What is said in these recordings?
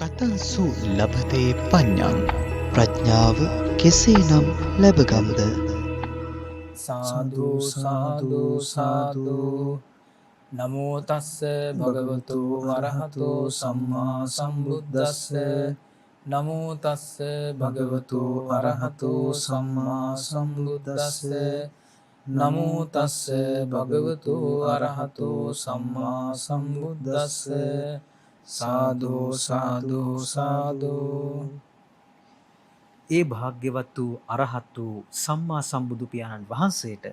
කතංසු ලබතේ පඤ්ඤං ප්‍රඥාව කෙසේනම් ලැබගම්ද? සාදු සාදු සාදු නමෝ තස්ස භගවතු වරහතෝ සම්මා සම්බුද්දස්ස නමෝ තස්ස භගවතු වරහතෝ සම්මා සම්බුද්දස්ස නමෝ තස්ස භගවතු වරහතෝ සම්මා සම්බුද්දස්ස සාදු සාදු සාදු. ඒ භාග්‍යවත් වූ අරහත් වූ සම්මා සම්බුදු පියාණන් වහන්සේට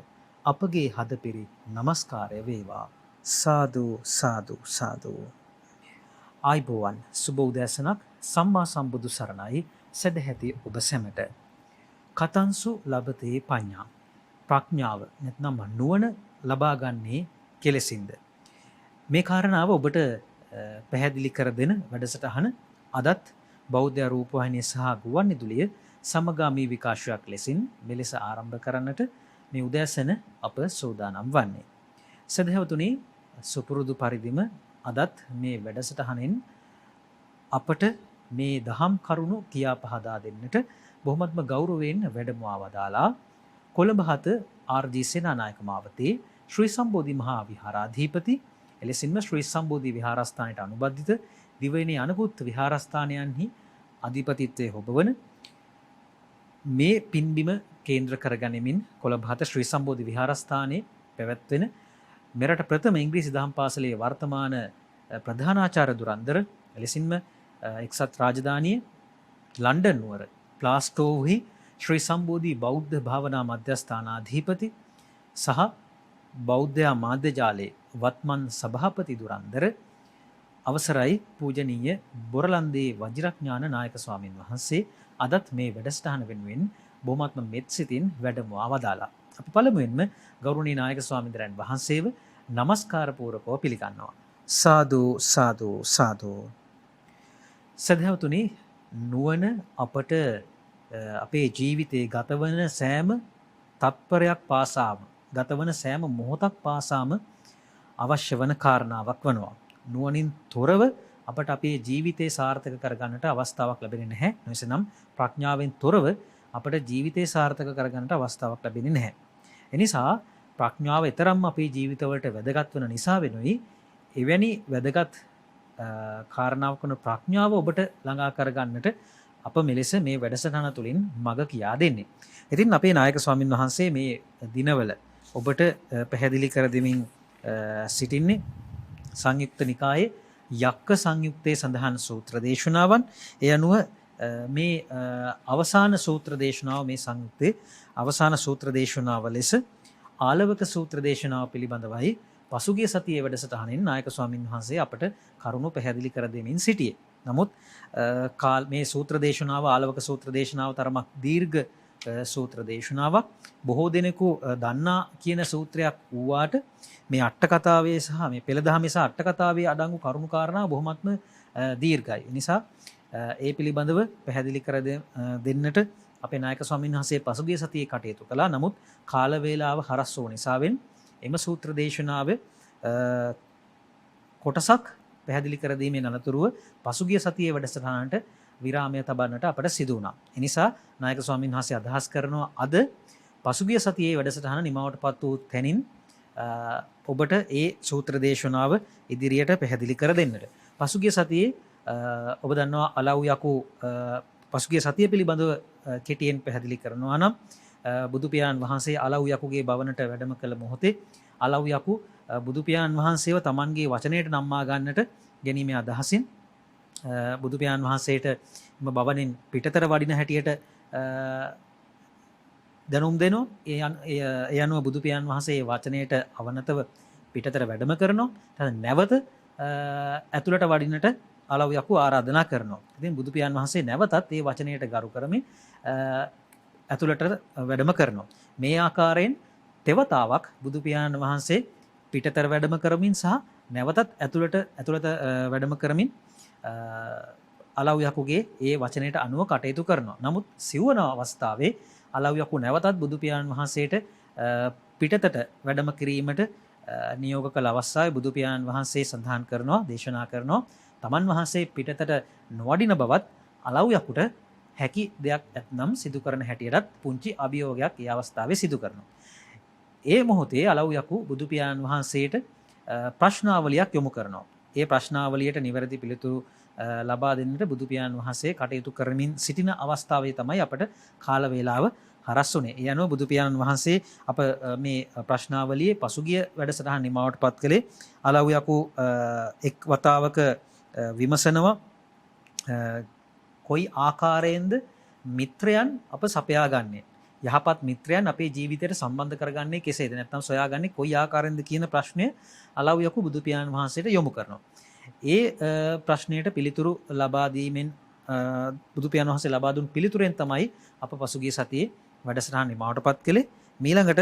අපගේ හදපිරි නමස්කාරය වේවා. සාදු සාදු සාදු. ආයිබෝවන් සුබ උදෑසනක්. සම්මා සම්බුදු සරණයි සදැහැති ඔබ සැමට. කතංසු ලබතේ පඤ්ඤා. ප්‍රඥාව නැත්නම් නුවණ ලබා ගන්නේ කෙලෙසින්ද? මේ කාරණාව ඔබට පැහැදිලි කර දෙන වැඩසටහන අදත් බෞද්ධ රූපවාහිනිය සහ ගුවන්විදුලිය සමගාමී විකාශයක් ලෙසින් මෙලෙස ආරම්භ කරන්නට මේ උදෑසන අප සූදානම් වන්නේ. සදහැවතුනි, සුපුරුදු පරිදිම අදත් මේ වැඩසටහනෙන් අපට මේ දහම් කරුණු කියා පහදා දෙන්නට බොහොමත්ම ගෞරවයෙන් වැඩමවා වදාලා කොළඹ 7 ආර්.ජී. සේනානායක මාවතේ ශ්‍රී සම්බෝධි මහා විහාරාධිපති එලෙසින්ම ශ්‍රී සම්බෝධි විහාරස්ථානයට අනුබද්ධිත දිවයිනේ අනකුත් විහාරස්ථානයන්හි අධිපතිත්වයේ හොබවන මේ පින්බිම කේන්ද්‍ර කරගනිමින් කොළඹ 7 ශ්‍රී සම්බෝධි විහාරස්ථානයේ පැවැත්වෙන මෙරට ප්‍රථම ඉංග්‍රීසි දහම් පාසලේ වර්තමාන ප්‍රධානාචාර්ය දුරන්දර එලෙසින්ම එක්සත් රාජධානිය ලන්ඩන් නුවර ප්ලාස්ටෝව්හි ශ්‍රී සම්බෝධි බෞද්ධ භාවනා මධ්‍යස්ථානාධිපති සහ බෞද්ධ මාධ්‍ය ජාලයේ වත්මන් සභාපති දුරන්දර අවසරයි පූජනීය බොරලන්දේ වජිරඥාන නායක ස්වාමින් වහන්සේ අදත් මේ වැඩසටහන වෙනුවෙන් බොහොමත්ම මෙත් සිතින් වැඩමවා වදාලා. අපි පළමුවෙන්ම ගෞරවනීය නායක ස්වාමීන් වහන්සේව নমස්කාර පූර්වකව පිළිගන්නවා. සාදු සාදු සාදු. සදහවතුනි, නුවණ අපට අපේ ජීවිතයේ ගතවන සෑම තත්පරයක් පාසාම ගතවන සෑම මොහොතක් පාසාම අවශ්‍ය වන කාරණාවක් වනවා. නුවණින් තොරව අපට අපේ ජීවිතේ සාර්ථක කරගන්නට අවස්ථාවක් ලැබෙන්නේ නැහැ. එනිසානම් ප්‍රඥාවෙන් තොරව අපට ජීවිතේ සාර්ථක කරගන්නට අවස්ථාවක් ලැබෙන්නේ නැහැ. එනිසා ප්‍රඥාව ඊතරම් අපේ ජීවිතවලට වැදගත් වෙන නිසා වෙනුයි එවැනි වැදගත් කාරණාවක් වන ප්‍රඥාව ඔබට ළඟා කරගන්නට අප මෙලෙස මේ වැඩසටහන තුළින් මඟ කියා දෙන්නේ. ඉතින් අපේ නායක ස්වාමින් වහන්සේ මේ දිනවල ඔබට පැහැදිලි කර දෙමින් සිටින්නේ සංයුක්ත නිකායේ යක්ක සංයුක්තයේ සඳහන් සූත්‍ර දේශනාවන්. ඒ අනුව මේ අවසාන සූත්‍ර දේශනාව මේ සංයුක්තයේ අවසාන සූත්‍ර දේශනාව ලෙස ආලවක සූත්‍ර දේශනාව පිළිබඳවයි පසුගිය සතියේ වැඩසටහනින් නායක ස්වාමින් වහන්සේ අපට කරුණු පැහැදිලි කර දෙමින් සිටියේ. නමුත් මේ සූත්‍ර දේශනාව ආලවක සූත්‍ර දේශනාව තරමක් දීර්ඝ සූත්‍ර දේශනාවක්. බොහෝ දෙනෙකු දන්නා කියන සූත්‍රයක් වූවාට මේ අට කතාවේ සහ මේ පෙළ දහමේ සහ අට කතාවේ අඩංගු කරුණු කාරණා බොහොමත්ම දීර්ඝයි. නිසා ඒ පිළිබඳව පැහැදිලි කර දෙන්නට අපේ නායක ස්වාමීන් වහන්සේ පසුගිය සතියේ කටයුතු කළා. නමුත් කාල වේලාව හරස් වූ නිසාවෙන් එම සූත්‍ර දේශනාවේ කොටසක් පැහැදිලි කර දීමේ අනතුරුව පසුගිය සතියේ වැඩසටහනට විරාමය තබන්නට අපට සිදු වුණා. එනිසා නායක ස්වාමීන් වහන්සේ අදහස් කරනවා අද පසුගිය සතියේ වැඩසටහන නිමවටපත් වූ තැනින් ඔබට ඒ සූත්‍ර දේශනාව ඉදිරියට පැහැදිලි කර දෙන්නට. පසුගිය සතියේ ඔබ දන්නවා අලව් යකු පසුගිය සතිය පිළිබඳව කෙටියෙන් පැහැදිලි කරනවා නම් බුදු පියාණන් වහන්සේ අලව් යකුගේ භවනට වැඩම කළ මොහොතේ අලව් යකු බුදු පියාණන් වහන්සේව තමන්ගේ වචනයට නම්මා ගන්නට ගැනීමේ අදහසින් බුදු පියාණන් වහන්සේට භවනෙන් පිටතර වඩින හැටියට දැනුම් දෙනවා. ඒ අනුව බුදු පියාණන් වහන්සේ වචනයට අවනතව පිටතර වැඩම කරනවා. නැවත ඇතුළට වඩින්නට අලව් යකු ආරාධනා කරනවා. ඉතින් බුදු පියාණන් වහන්සේ නැවතත් ඒ වචනයට ගරු කරමින් ඇතුළට වැඩම කරනවා. මේ ආකාරයෙන් තෙවතාවක් බුදු පියාණන් වහන්සේ පිටතර වැඩම කරමින් සහ නැවතත් ඇතුළත වැඩම කරමින් අලව් යකුගේ ඒ වචනයට අනුව කටයුතු කරනවා. නමුත් සිව්වන අවස්ථාවේ අලව් යකු නැවතත් බුදු පියාණන් වහන්සේට පිටතට වැඩම කිරීමට නියෝග කළ අවස්ථාවේ බුදු පියාණන් වහන්සේ සඳහන් කරනවා, දේශනා කරනවා තමන් වහන්සේ පිටතට නොවඩින බවත් අලව් යකුට හැකි දෙයක් ඇත්නම් සිදු කරන හැටියටත් පුංචි අභියෝගයක් ඒ අවස්ථාවේ සිදු කරනවා. ඒ මොහොතේ අලව් යකු බුදු පියාණන් වහන්සේට ප්‍රශ්නාවලියක් යොමු කරනවා. ඒ ප්‍රශ්නාවලියට නිවැරදි පිළිතුරු ලබා දෙන්නට බුදු පියාණන් වහන්සේ කටයුතු කරමින් සිටින අවස්ථාවේ තමයි අපට කාල වේලාව හරස් වුණේ. ඒ අනුව බුදු පියාණන් වහන්සේ අප මේ ප්‍රශ්නාවලියේ පසුගිය වැඩසටහන නිමාවට පත් කළේ අලව් යකු එක් වතාවක විමසනවා කොයි ආකාරයෙන්ද මිත්‍රයන් අප සපයා ගන්නේ, යහපත් මිත්‍රයන් අපේ ජීවිතයට සම්බන්ධ කරගන්නේ කෙසේද, නැත්නම් සොයාගන්නේ කොයි ආකාරයෙන්ද කියන ප්‍රශ්නය අලව් යකු බුදු පියාණන් වහන්සේට යොමු කරනවා. ඒ ප්‍රශ්නයට පිළිතුරු ලබා දීමෙන් බුදු පියාණන් වහන්සේ ලබා දුන් පිළිතුරෙන් තමයි අප පසුගිය සතියේ වැඩසටහන නිමාවට පත් කළේ. මීළඟට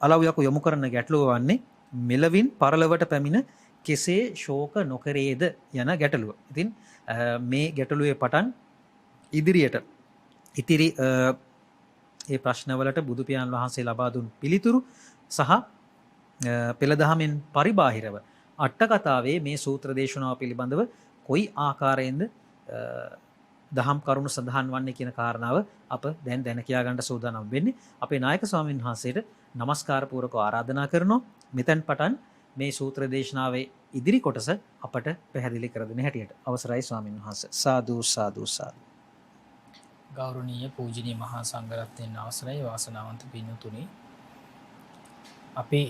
අලව් යකු යොමු කරන ගැටලුව වන්නේ මෙලවින් පරලොවට පැමිණ කෙසේ ශෝක නොකරේද යන ගැටලුව. ඉතින් මේ ගැටලුවේ පටන් ඉදිරියට ඉතිරි ඒ ප්‍රශ්නවලට බුදු පියාණන් වහන්සේ ලබා දුන් පිළිතුරු සහ පෙළ දහමෙන් පරිබාහිරව අට කතාවේ මේ සූත්‍ර දේශනාව පිළිබඳව කොයි ආකාරයෙන්ද දහම් කරුණු සඳහන් වන්නේ කියන කාරණාව අප දැන් දැන කියා ගන්න සූදානම් වෙන්නේ. අපේ නායක ස්වාමීන් වහන්සේට নমස්කාර පූර්වකව ආරාධනා කරනවා. මෙතෙන් පටන් මේ සූත්‍ර දේශනාවේ ඉදිරි කොටස අපට පැහැදිලි කර දෙන හැටියට අවසරයි ස්වාමීන් වහන්සේ. සාදු සාදු සාදු. ගෞරවනීය පූජනීය මහා සංඝරත්නයන් අවසරයි වාසනාවන්ත පින්තුනි. අපි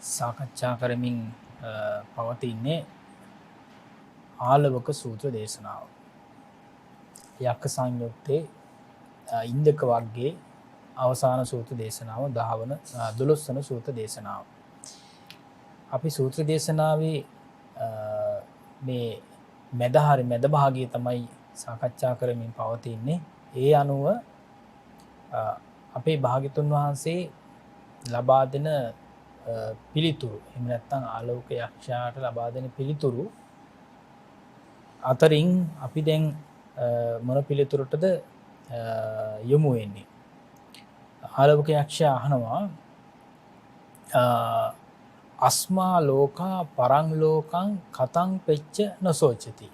සාකච්ඡා කරමින් පවතින්නේ ආලවක සූත්‍ර දේශනාව. යක්ක සංයුත්තේ ඉන්දක වර්ගයේ අවසාන සූත්‍ර දේශනාව 12 වන සූත්‍ර දේශනාව. අපි සූත්‍ර දේශනාවේ මේ මැද භාගයේ තමයි සාකච්ඡා කරමින් පවතින්නේ. ඒ අනුව අපේ භාග්‍යතුන් වහන්සේ ලබා දෙන පිළිතුරු, එහෙම නැත්නම් ආලෝක යක්ෂයාට ලබා දෙන පිළිතුරු අතරින් අපි දැන් මොන පිළිතුරටද යොමු වෙන්නේ? ආලෝක යක්ෂයා අහනවා අස්මා ලෝකා පරං ලෝකං කතං පෙච්ච නොසෝචති.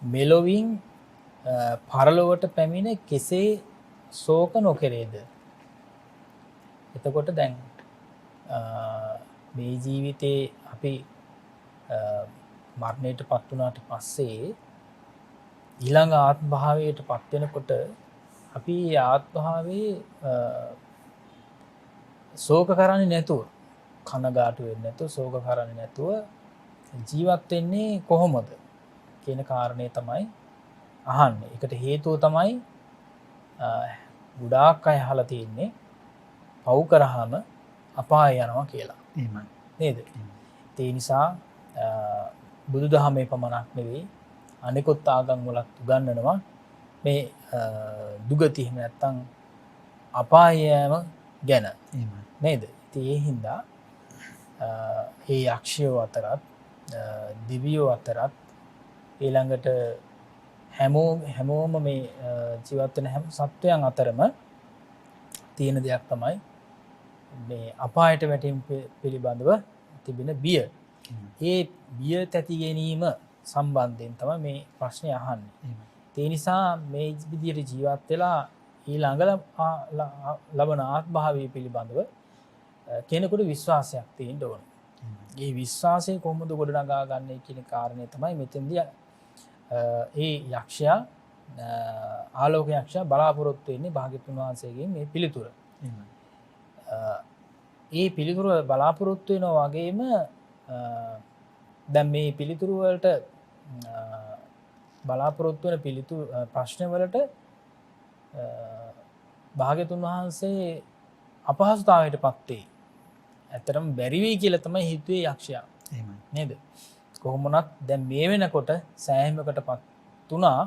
මෙලොවින් පරලොවට පැමිණ කෙසේ ශෝක නොකරේද? එතකොට දැන් මේ ජීවිතේ අපි මරණයට පත් වුණාට පස්සේ ඊළඟ ආත්ම භාවයට පත් වෙනකොට අපි ආත්ම භාවයේ ශෝක කරන්නේ නැතුව, කනගාටු වෙන්නේ නැතුව, ශෝක කරන්නේ නැතුව ජීවත් වෙන්නේ කොහොමද කියන කාරණේ තමයි අහන්නේ. ඒකට හේතුව තමයි ගොඩාක් අය අහලා තියෙන්නේ පව් කරාම අපාය යනවා කියලා. එහෙමයි. නේද? ඒ නිසා බුදුදහමේ පමණක් නෙවෙයි අනිකුත් ආගම් වලත් උගන්වනවා මේ දුගති එහෙම නැත්නම් අපායම ගැන. එහෙමයි. නේද? ඉතින් ඒ හින්දා ඒ යක්ෂයෝ අතරත් දිව්‍යෝ අතරත් ඊළඟට හැමෝම මේ ජීවත් වෙන හැම සත්වයන් අතරම තියෙන දෙයක් තමයි මේ අපායට වැටීම පිළිබඳව තිබෙන බිය. ඒ බිය තැති ගැනීම සම්බන්ධයෙන් තමයි මේ ප්‍රශ්නේ අහන්නේ. ඒ නිසා මේ විදිහට ජීවත් වෙලා ඊළඟ ලබන ආත්මභාවය පිළිබඳව කෙනෙකුට විශ්වාසයක් තියෙන්න ඕන. ඒ විශ්වාසය කොහොමද ගොඩනගා ගන්න කියන කාරණේ තමයි මෙතෙන්දී ඒ යක්ෂයා ආලෝක යක්ෂයා බලාපොරොත්තු වෙන්නේ භාග්‍යතුන් වහන්සේගෙන් මේ පිළිතුර. ඒ පිළිතුර බලාපොරොත්තු වෙනවා වගේම දැන් මේ පිළිතුරු වලට බලාපොරොත්තු වෙන පිළිතුරු ප්‍රශ්න වලට භාග්‍යතුන් වහන්සේ අපහසුතාවයටපත් වේ. ඇත්තටම බැරි වෙයි කියලා තමයි හිතුවේ යක්ෂයා. එහෙමයි. නේද? කොහොමුණත් දැන් මේ වෙනකොට සෑහීමකටපත් තුනා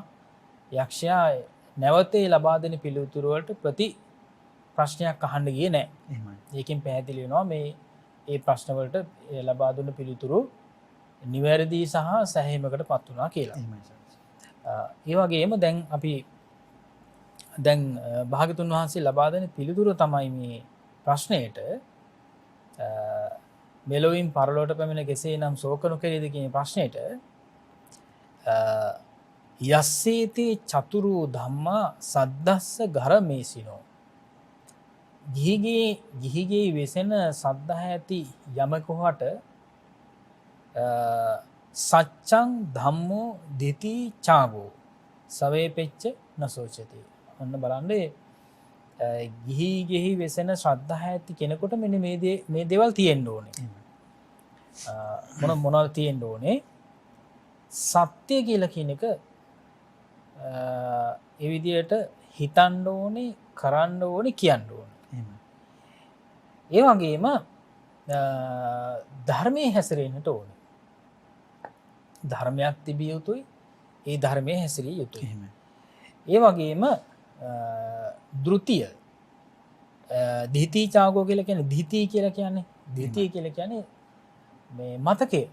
යක්ෂයා නැවතේ ලබා දෙන පිළිතුරු වලට ප්‍රශ්නයක් අහන්න ගියේ නැහැ. එහෙමයි. ඒකෙන් පැහැදිලි වෙනවා මේ ඒ ප්‍රශ්න වලට ලබා දුන්න පිළිතුරු නිවැරදි සහ සෑහීමකටපත් වුණා කියලා. එහෙමයි. ඒ වගේම දැන් අපි භාග්‍යතුන් වහන්සේ ලබා දෙන පිළිතුර තමයි මේ ප්‍රශ්නයට මෙලොවින් පරලොවට පැමිණ කෙසේ නම් ශෝක නොකෙරේද කියන ප්‍රශ්නයට යස්සේතේ චතුරු ධම්මා සද්දස්ස ගරමේසිනෝ ගිහිගේ වෙසෙන සද්ධහ ඇති යමකුහට සච්චං ධම්මෝ දිති චාගෝ සවේ පෙච්ච නසෝචති. ඔන්න බලන්නේ ගිහිගෙහි වෙසෙන ශ්‍රද්ධහ ඇති කෙනෙකුට මෙන්න මේ දේවල් තියෙන්න ඕනේ. මොනවද තියෙන්න ඕනේ? සත්‍ය කියලා කියන එක ඒ විදිහට හිතන්න ඕනේ, කරන්න ඕනේ, කියන්න ඕනේ. ඒ වගේම ධර්මයේ හැසිරෙන්නට ඕනේ. ධර්මයක් තිබිය යුතුයි. ඒ ධර්මයේ හැසිරිය යුතුයි. ඒ වගේම ධෘතිය දිහිතී චාගෝ කියලා කියන්නේ දිහිතී කියලා කියන්නේ මේ මතකය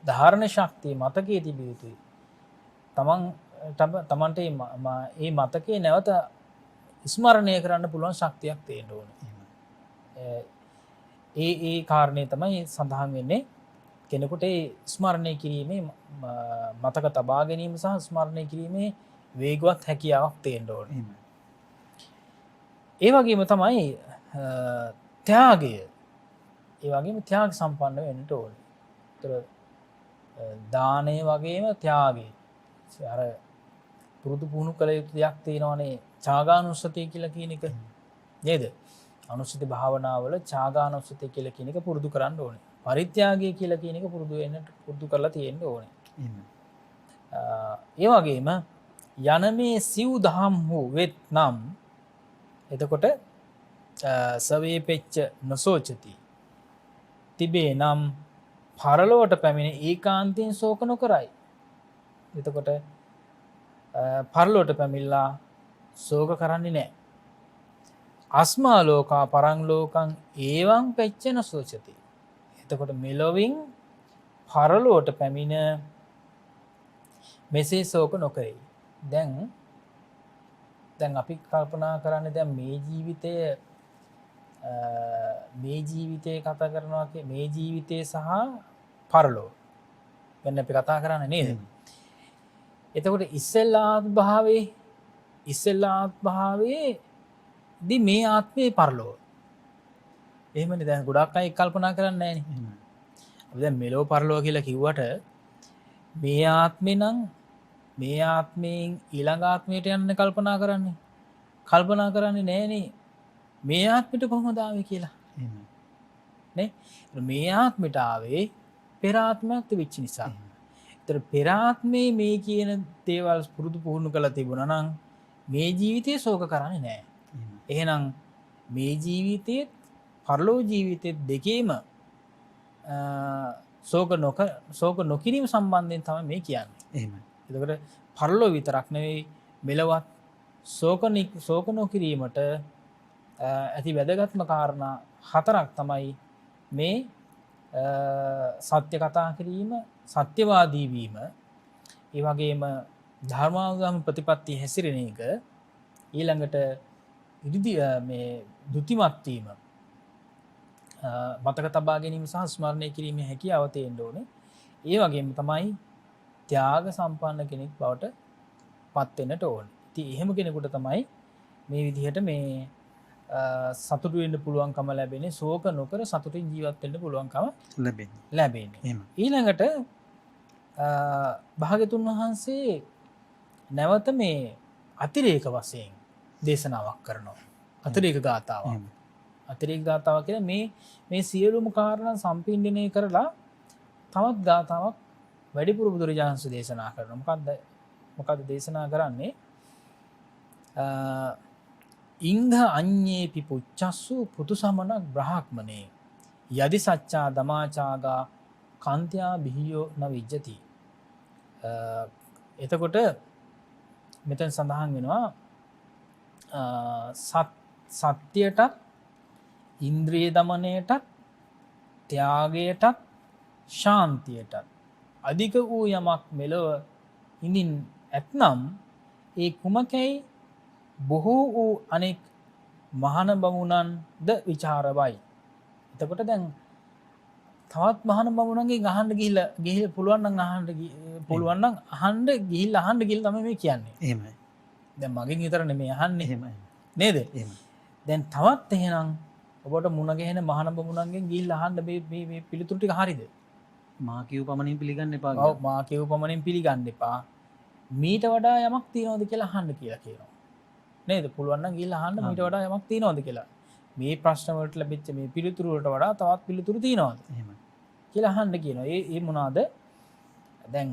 ධාරණ ශක්තිය මතකයේ තිබිය යුතුයි. තමන්ට මේ මතකයේ නැවත ස්මරණය කරන්න පුළුවන් ශක්තියක් තියෙන්න ඕනේ. ඒ කාරණේ තමයි සඳහන් වෙන්නේ කෙනෙකුට ස්මරණය කිරීමේ මතක තබා ගැනීම සහ ස්මරණය කිරීමේ වේගවත් හැකියාවක් තියෙන්න ඕනේ. ඒ වගේම තමයි ත්‍යාගය. ඒ වගේම ත්‍යාග සම්පන්න වෙන්න ඕනේ. ඒතර දානය වගේම ත්‍යාගය. අර පුරුදු පුහුණු කළ යුතු දෙයක් තියෙනවානේ ඡාගානුස්සතිය කියලා කියන එක. නේද? අනුස්සති භාවනාවල ඡාගානුස්සතිය කියලා කියන එක පුරුදු කරන්න ඕනේ. පරිත්‍යාගය කියලා කියන එක පුරුදු කරලා තියෙන්න ඕනේ. ඒ වගේම යන මේ සිව් දහම් වූ වෙත් නම් එතකොට සවේ පෙච්ච නොසෝචති තිබේ නම් පරලොවට පැමිණ ඒකාන්තයෙන් ශෝක නොකරයි. එතකොට පරලොවට පැමිණලා ශෝක කරන්නේ නැහැ. අස්මා ලෝකා පරං ලෝකං ඒවං පෙච්ච නොසෝචති. එතකොට මෙලොවින් පරලොවට පැමිණ මෙසේ ශෝක නොකරයි. දැන් අපි කල්පනා කරන්නේ දැන් මේ ජීවිතය කතා කරනවා මේ ජීවිතය සහ පරලොව ගැන අපි කතා කරන්නේ නේද? එතකොට ඉස්සෙල්ලාත් භාවයේ දී මේ ආත්මේ පරලොව. එහෙමනේ දැන් ගොඩක් අය කල්පනා කරන්නේ නැහැ නේ. අපි දැන් මෙලොව පරලොව කියලා කිව්වට මේ ආත්මේ නම් මේ ආත්මයෙන් ඊළඟ ආත්මයට යන්න කල්පනා කරන්නේ නෑනේ මේ ආත්මයට කොහොමද ආවේ කියලා. නේ? මේ ආත්මයට ආවේ පෙර ආත්මයක් තිබිච්ච නිසා. ඒතර පෙර ආත්මේ මේ කියන දේවල් පුරුදු පුහුණු කරලා තිබුණා නම් මේ ජීවිතේ ශෝක කරන්නේ නෑ. එහෙනම් මේ ජීවිතේත් පරලෝ ජීවිතේත් දෙකේම ශෝක නොකිරීම සම්බන්ධයෙන් තමයි මේ කියන්නේ. එහෙමයි. එතකොට පරලෝ විතරක් නෙවෙයි මෙලවත් ශෝක නොකිරීමට ඇති වැදගත්ම කාරණා හතරක් තමයි මේ සත්‍ය කතා කිරීම, සත්‍යවාදී වීම, ඒ වගේම ධර්මානුගාමී ප්‍රතිපත්තිය හැසිරෙන එක, ඊළඟට මේ ධුතිමත් වීම, මතක තබා ගැනීම සහ ස්මරණය කිරීමේ හැකියාව තියෙන්න ඕනේ. ඒ වගේම තමයි ත්‍යාග සම්පන්න කෙනෙක් බවට පත් වෙන්නට ඕනේ. ඉතින් එහෙම කෙනෙකුට තමයි මේ විදිහට මේ සතුටු වෙන්න පුළුවන්කම ලැබෙන්නේ, ශෝක නොකර සතුටින් ජීවත් වෙන්න පුළුවන්කම ලැබෙන්නේ. ඊළඟට භාග්‍යතුන් වහන්සේ නැවත මේ අතිරේක වශයෙන් දේශනාවක් කරනවා. අතිරේක ගාථාවක්. අතිරේක ගාථාව කියන්නේ මේ සියලුම කාරණා සම්පින්ඩණය කරලා තවත් ගාථාවක් වැඩිපුර බුදුරජාණන් වහන්සේ දේශනා කරනවා. මොකද්ද දේශනා කරන්නේ? ඉංග අඤ්ඤේපි පුච්චස්සු පුතු සමනක් බ්‍රහ්මනේ යදි සච්චා දමාචාගා කාන්ත්‍යා බිහියෝ නවිජ්ජති. එතකොට මෙතන සඳහන් වෙනවා සත්‍යයටත් ඉන්ද්‍රිය දමනයටත් ත්‍යාගයටත් ශාන්තියටත් අධික වූ යමක් මෙලොව ඉඳින් ඇත්නම් ඒ කුමකැයි බොහෝ වූ අනෙක් මහාන බමුණන්ද විචාරවයි. එතකොට දැන් තවත් මහාන බමුණන්ගෙන් අහන්න ගිහිල්ලා පුළුවන් නම් පුළුවන් නම් අහන්න ගිහිල්ලා අහන්න කියලා තමයි මේ කියන්නේ. එහෙමයි. දැන් මගෙන් විතර නෙමෙයි අහන්නේ. එහෙමයි. නේද? එහෙමයි. දැන් තවත් එහෙනම් ඔබට මුණ ගැහෙන මහාන බමුණන්ගෙන් ගිහිල්ලා අහන්න මේ පිළිතුරු ටික හරියද? මා කියව පමණින් පිළිගන්න එපා. ඔව් මා කියව පමණින් පිළිගන්න එපා. මීට වඩා යමක් තියනවද කියලා අහන්න කියලා කියනවා. නේද? පුළුවන් නම් ගිහිල්ලා අහන්න මීට වඩා යමක් තියනවද කියලා. මේ ප්‍රශ්න වලට ලැබිච්ච මේ පිළිතුරු වලට වඩා තවත් පිළිතුරු තියනවද? එහෙමයි. කියලා අහන්න කියනවා. ඒ මොනවාද? දැන්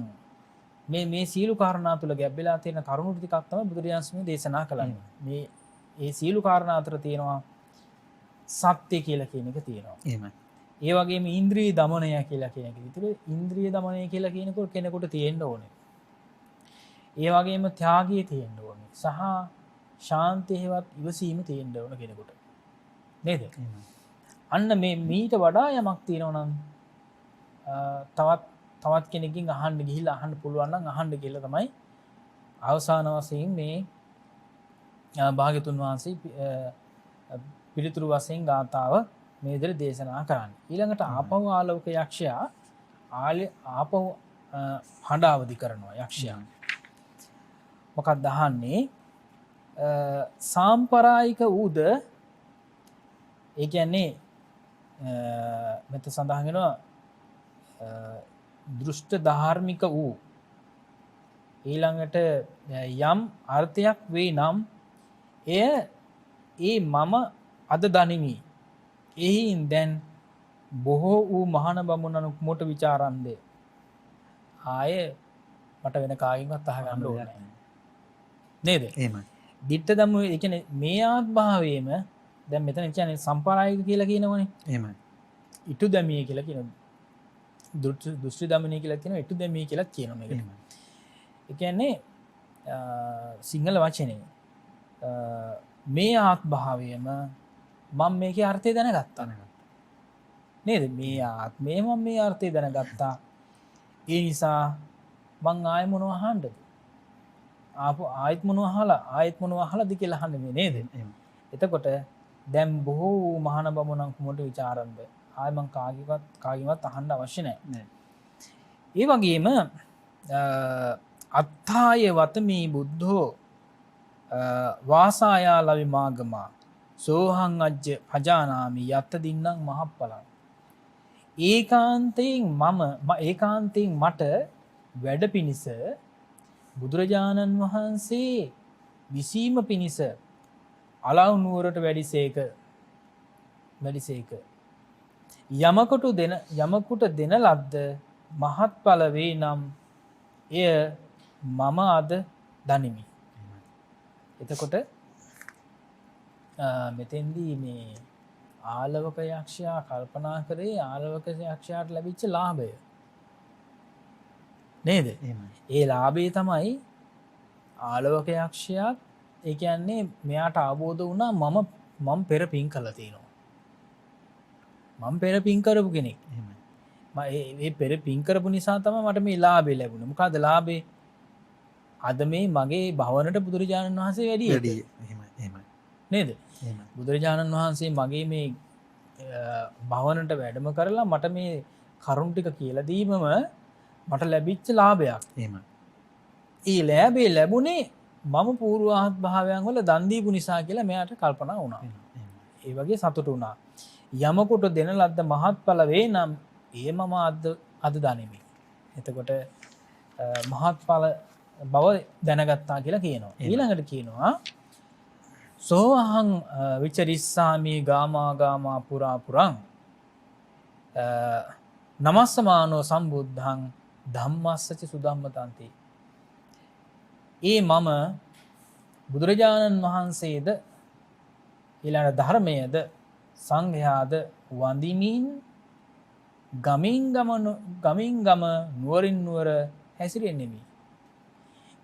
මේ සීලු කාරණා තුල ගැබ්බෙලා තියෙන කරුණු ටිකක් තමයි බුදුරජාණන් දේශනා කළන්නේ. මේ ඒ සීලු කාරණා අතර තියෙනවා සත්‍ය කියලා කියන එක තියෙනවා. එහෙමයි. ඒ වගේම ඉන්ද්‍රිය දමනය කියලා කියන එක. ඒතර ඉන්ද්‍රිය දමනය කියලා කියනකොට කෙනෙකුට තියෙන්න ඕනේ. ඒ වගේම ත්‍යාගය තියෙන්න ඕනේ. සහ ශාන්තියවත් ඉවසීම තියෙන්න ඕන කෙනෙකුට. නේද? අන්න මේ මීට වඩා යමක් තියෙනවා නම් තවත් කෙනෙක්ගෙන් අහන්න ගිහිල්ලා අහන්න පුළුවන් නම් අහන්න කියලා තමයි අවසාන වශයෙන් මේ භාග්‍යතුන් වහන්සේ පිළිතුරු වශයෙන් ගාථාව මේ විදිහට දේශනා කරන්නේ. ඊළඟට ආපහු ආලෝක යක්ෂයා ආපහු හඬ අවදි කරනවා යක්ෂයා. මොකක්ද අහන්නේ? සාම්පරායික ඌද ඒ කියන්නේ මෙත සඳහන් වෙනවා දෘෂ්ට ධාර්මික වූ ඊළඟට යම් අර්ථයක් වේ නම් ඒ මම අද දනිමි. එයින් දැන් බොහෝ වූ මහාන බමුණන් මොට ਵਿਚාරන්දේ ආය මට වෙන කායින්වත් අහගන්න ඕනේ නේද? එහෙමයි. දිට්ඨ ධම්ම ඒ කියන්නේ මේ ආත්භාවයේම දැන් මෙතන කියන්නේ සම්ප්‍රායික කියලා කියනවනේ. එහෙමයි. ඉටු දැමිය කියලා කියනවා. දෘෂ්ටි දමනය කියලා කියනවා. ඉටු දැමිය කියලා කියනවා මේකට. ඒ කියන්නේ සිංහල වචනේ මේ ආත්භාවයේම මම මේකේ අර්ථය දැනගත්තා නේද? මේ ආත්මේ මම මේ අර්ථය දැනගත්තා. ඒ නිසා මං ආයෙ මොනව අහන්නද? ආයෙත් මොනව අහලාද කියලා අහන්නේ නේද? එතකොට දැන් බොහෝ මහාන බමුණන් කුමට ਵਿਚාරන්ද? ආයෙ මං කාගේවත් අහන්න අවශ්‍ය නැහැ. ඒ වගේම අත්ථාය වතමී බුද්ධෝ වාසායා ලවිමාගමා සෝහං අජ්ජ පජානාමි යත්ත දින්නම් මහප්පලං. ඒකාන්තයෙන් මට වැඩ පිණිස බුදුරජාණන් වහන්සේ විසීම පිණිස අලව් නුවරට වැඩිසේක. යමකුට දෙන ලද්ද මහත්ඵල වේ නම් එය මම අද දනිමි. එතකොට මෙතෙන්දී මේ ආලවක යක්ෂයා කල්පනා කරේ ආලවක යක්ෂයාට ලැබිච්ච ලාභය නේද? ඒ ලාභය තමයි ආලවක යක්ෂයා ඒ කියන්නේ මෙයාට අවබෝධ වුණා මම පෙර පින් කළා තියෙනවා. මම පෙර පින් කරපු කෙනෙක්. ඒ පෙර පින් කරපු නිසා තමයි මට මේ ලාභය ලැබුණේ. මොකද ලාභේ? අද මේ මගේ භවනට බුදුරජාණන් වහන්සේ වැඩි නේද? බුදුරජාණන් වහන්සේ මගේ මේ භවනට වැඩම කරලා මට මේ කරුණ ටික කියලා දීමම මට ලැබිච්ච ලාභයක්. ඒ ලාභේ ලැබුණේ මම පූර්වාහත් භාවයන් වල දන් දීපු නිසා කියලා මෙයාට කල්පනා වුණා. ඒ වගේ සතුටු වුණා. යමකට දෙන ලද්ද මහත්ඵල වේ නම් ඒ මම අද දනිමි. එතකොට මහත්ඵල බව දැනගත්තා කියලා කියනවා. ඊළඟට කියනවා සෝහං විචරිස්සාමි ගාමා පුරා නමස්සමානෝ සම්බුද්ධං ධම්මස්සච සුධම්මතන්ති. ඒ මම බුදුරජාණන් වහන්සේද ඊළඟ ධර්මයේද සංඝයාද වඳිමින් ගමින් ගම නුවරින් නුවර හැසිරෙන්නෙමි.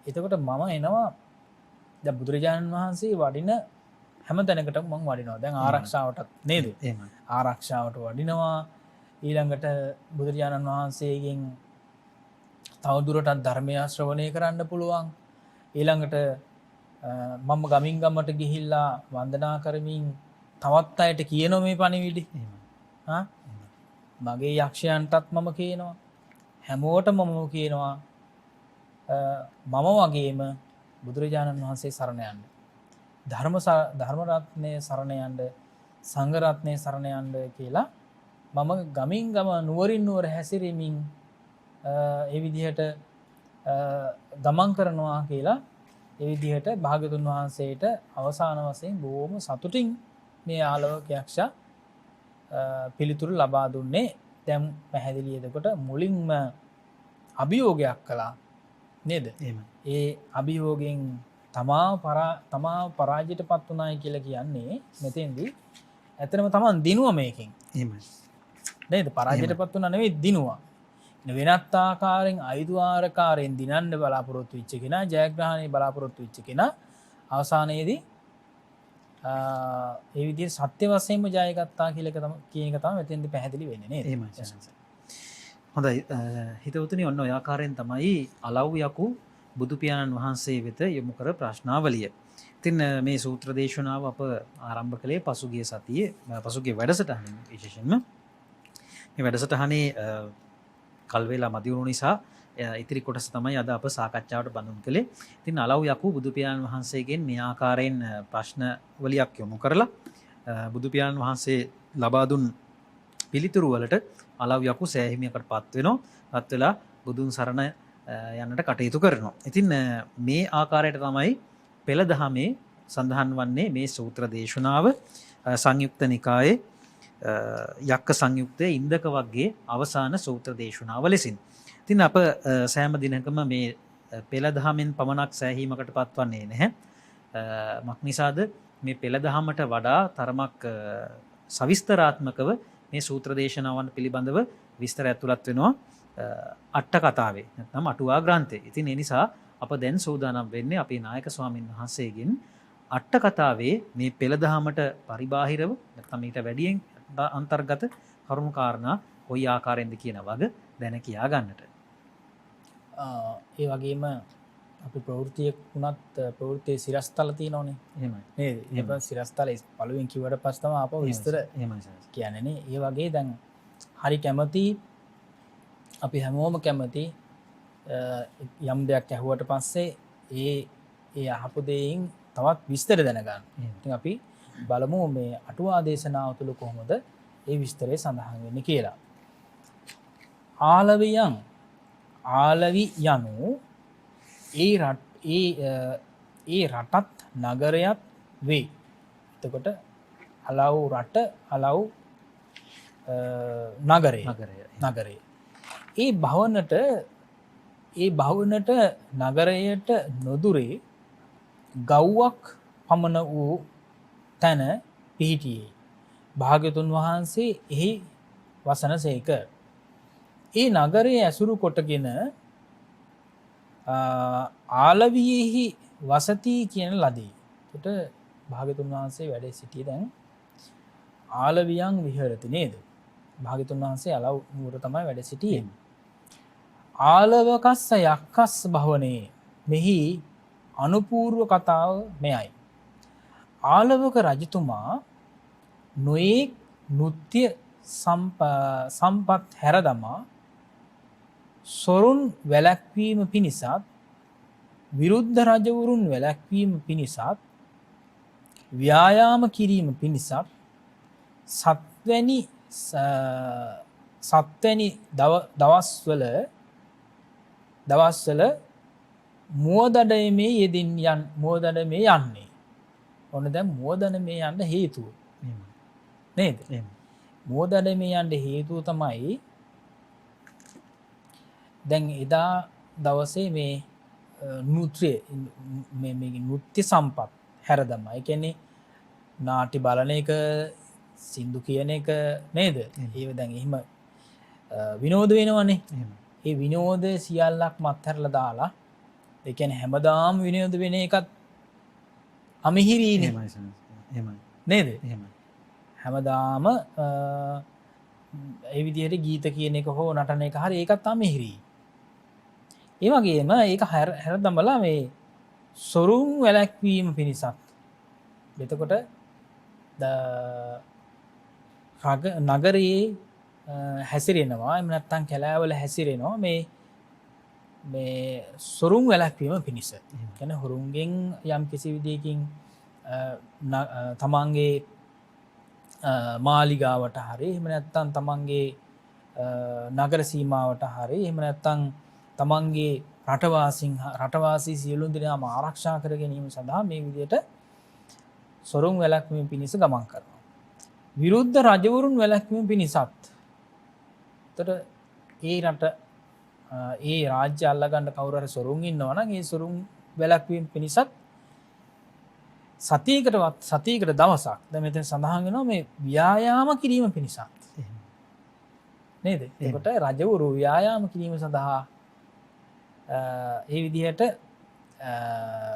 එතකොට මම එනවා දැන් බුදුරජාණන් වහන්සේ වඩින හැම තැනකටම මම වඩිනවා. දැන් ආරක්ෂාවටත් නේද? ආරක්ෂාවට වඩිනවා. ඊළඟට බුදුරජාණන් වහන්සේගෙන් තවදුරටත් ධර්මය ශ්‍රවණය කරන්න පුළුවන්. ඊළඟට මම ගමින් ගමට ගිහිල්ලා වන්දනා කරමින් තවත් අයට කියනවා මේ පණිවිඩය. මගේ යක්ෂයන්ටත් මම කියනවා හැමෝටම මම කියනවා මම වගේම බුදුරජාණන් වහන්සේ සරණ යන්න ධර්ම රත්නය සරණ යන්න සංඝ රත්නය සරණ යන්න කියලා මම ගමින් ගම නුවරින් නුවර හැසිරෙමින් ඒ විදිහට ගමන් කරනවා කියලා ඒ විදිහට භාග්‍යතුන් වහන්සේට අවසාන වශයෙන් බොහොම සතුටින් මේ ආලවක යක්ෂයා පිළිතුරු ලබා දුන්නේ. දැන් පැහැදිලි එතකොට මුලින්ම අභියෝගයක් කළා නේද? ඒ අභියෝගයෙන් තමා පරාජයටපත් වුණායි කියලා කියන්නේ මෙතෙන්දී ඇත්තටම තමන් දිනුවා මේකෙන්. එහෙමයි. නේද? පරාජයටපත් වුණා නෙවෙයි දිනුවා. වෙනත් ආකාරයෙන් අයිදුආකාරයෙන් දිනන්න බලාපොරොත්තු වෙච්ච කෙනා ජයග්‍රහණය බලාපොරොත්තු වෙච්ච කෙනා අවසානයේදී ඒ විදිහට සත්‍ය වශයෙන්ම ජයගත්තා කියන එක තමයි මෙතෙන්දී පැහැදිලි වෙන්නේ නේද? එහෙමයි. හොඳයි හිතවතුනි ඔන්න ඔය ආකාරයෙන් තමයි අලව් යකු බුදු පියාණන් වහන්සේ වෙත යොමු කර ප්‍රශ්නාවලිය. ඉතින් මේ සූත්‍ර දේශනාව අප ආරම්භ කළේ පසුගිය සතියේ පසුගිය වැඩසටහනින් විශේෂයෙන්ම මේ වැඩසටහනේ කල් වේලා මදි වුණු නිසා ඉතිරි කොටස තමයි අද අප සාකච්ඡාවට බඳුන් කළේ. ඉතින් අලව් යකු බුදු පියාණන් වහන්සේගෙන් මේ ආකාරයෙන් ප්‍රශ්න වලියක් යොමු කරලා බුදු පියාණන් වහන්සේ ලබා දුන් පිළිතුරු වලට අලව් යකු සෑහීමකට පත් වෙනවා. පත් වෙලා බුදුන් සරණ යන්නට කටයුතු කරනවා. ඉතින් මේ ආකාරයට තමයි පෙළ දහමේ සඳහන් වන්නේ මේ සූත්‍ර දේශනාව සංයුක්ත නිකායේ යක්ක සංයුක්තයේ ඉන්දක වර්ගයේ අවසාන සූත්‍ර දේශනාව ලෙසින්. ඉතින් අප සෑම දිනකම මේ පෙළ දහමෙන් පමණක් සෑහීමකට පත්වන්නේ නැහැ. මක් නිසාද මේ පෙළ දහමට වඩා තරමක් සවිස්තරාත්මකව මේ සූත්‍ර දේශනාවන් පිළිබඳව විස්තර ඇතුළත් වෙනවා අට කතාවේ නැත්නම් අටුවා ග්‍රන්ථයේ. ඉතින් ඒ නිසා අප දැන් සූදානම් වෙන්නේ අපේ නායක ස්වාමීන් වහන්සේගෙන් අට කතාවේ මේ පෙළ දහමට පරිබාහිරව නැත්නම් ඊට වැඩියෙන් අන්තර්ගත කරුණු කාරණා කොයි ආකාරයෙන්ද කියන වග දැන කියා ගන්නට. ඒ වගේම අපි ප්‍රවෘත්තියක් වුණත් ප්‍රවෘත්තියේ සිරස්තල තියෙනවනේ. එහෙමයි. නේද? ඒක සිරස්තල පළුවෙන් කිව්වට පස්සේ තමයි ආපහු විස්තර කියන්නේ නේ. ඒ වගේ දැන් හරි කැමති අපි හැමෝම කැමති යම් දෙයක් ඇහුවට පස්සේ ඒ අහපු දෙයින් තවත් විස්තර දැනගන්න. ඉතින් අපි බලමු මේ අටුවා දේශනාව තුළ කොහොමද ඒ විස්තරය සඳහන් වෙන්නේ කියලා. ආලවි යනු ඒ රටත් නගරයත් වේ. එතකොට අලව් රට අලව් නගරය. ඒ භවනට නගරයට නොදුරේ ගව්වක් පමණ වූ තැන පිහිටියේ. භාග්‍යතුන් වහන්සේ එහි වසනසේක. ඒ නගරයේ ඇසුරු කොටගෙන ආලවියෙහි වසති කියන ලදී. එතකොට භාග්‍යතුන් වහන්සේ වැඩ සිටියේ දැන් ආලවියන් විහරති නේද? භාග්‍යතුන් වහන්සේ අලව් නුවර තමයි වැඩ සිටියේ. ආලවකස්ස යක්කස් භවනේ මෙහි අනුපූර්ව කතාව මෙයයි. ආලවක රජතුමා නොයෙක් නෘත්‍ය සම්පත් හැර දමා සොරුන් වැළැක්වීම පිණිසත් විරුද්ධ රජවරුන් වැළැක්වීම පිණිසත් ව්‍යායාම කිරීම පිණිසත් සත්වැනි දවස්වල මුවදඩමේ යන්නේ. ඔන්න දැන් මුවදඩමේ යන්න හේතුව නේද? මුවදඩමේ යන්න හේතුව තමයි දැන් එදා දවසේ මේ නෘත්‍ය සම්පත් හැර දමා. ඒ කියන්නේ නාටි බලන එක, සින්දු කියන එක නේද? ඒව දැන් එහෙම විනෝද වෙනවනේ. ඒ විනෝද සියල්ලක් මත්හැරලා දාලා ඒ කියන්නේ හැමදාම විනෝද වෙන එකත් අමිහිරීනේ. නේද? හැමදාම ඒ විදිහට ගීත කියන එක හෝ නටන එක හරි ඒකත් අමිහිරී. ඒ වගේම ඒක හැර දමලා මේ සොරුන් වැළැක්වීම පිණිසත්. එතකොට නගරයේ හැසිරෙනවා එම නැත්තම් කැලෑවල හැසිරෙනවා මේ සොරුන් වැළැක්වීම පිණිස. ගැන හොරුන්ගෙන් යම් කිසි විදියකින් තමන්ගේ මාලිගාවට හරි එහෙම නැත්තම් තමන්ගේ නගර සීමාවට හරි එහෙම නැත්තම් තමන්ගේ රටවාසී සියලු දෙනාම ආරක්ෂා කර ගැනීම සඳහා මේ විදියට සොරුන් වැළැක්වීම පිණිස ගමන් කරනවා. විරුද්ධ රජවරුන් වැළැක්වීම පිණිසත්. එතකොට ඒ රට ඒ රාජ්‍ය අල්ලගන්න කවුරු හරි සොරුන් ඉන්නවා නම් ඒ සොරුන් වැළැක්වීම පිණිසත් සතියකට දවසක් දැන් මෙතන සඳහන් වෙනවා මේ ව්‍යායාම කිරීම පිණිසත්. නේද? එතකොට රජවරු ව්‍යායාම කිරීම සඳහා ඒ විදිහට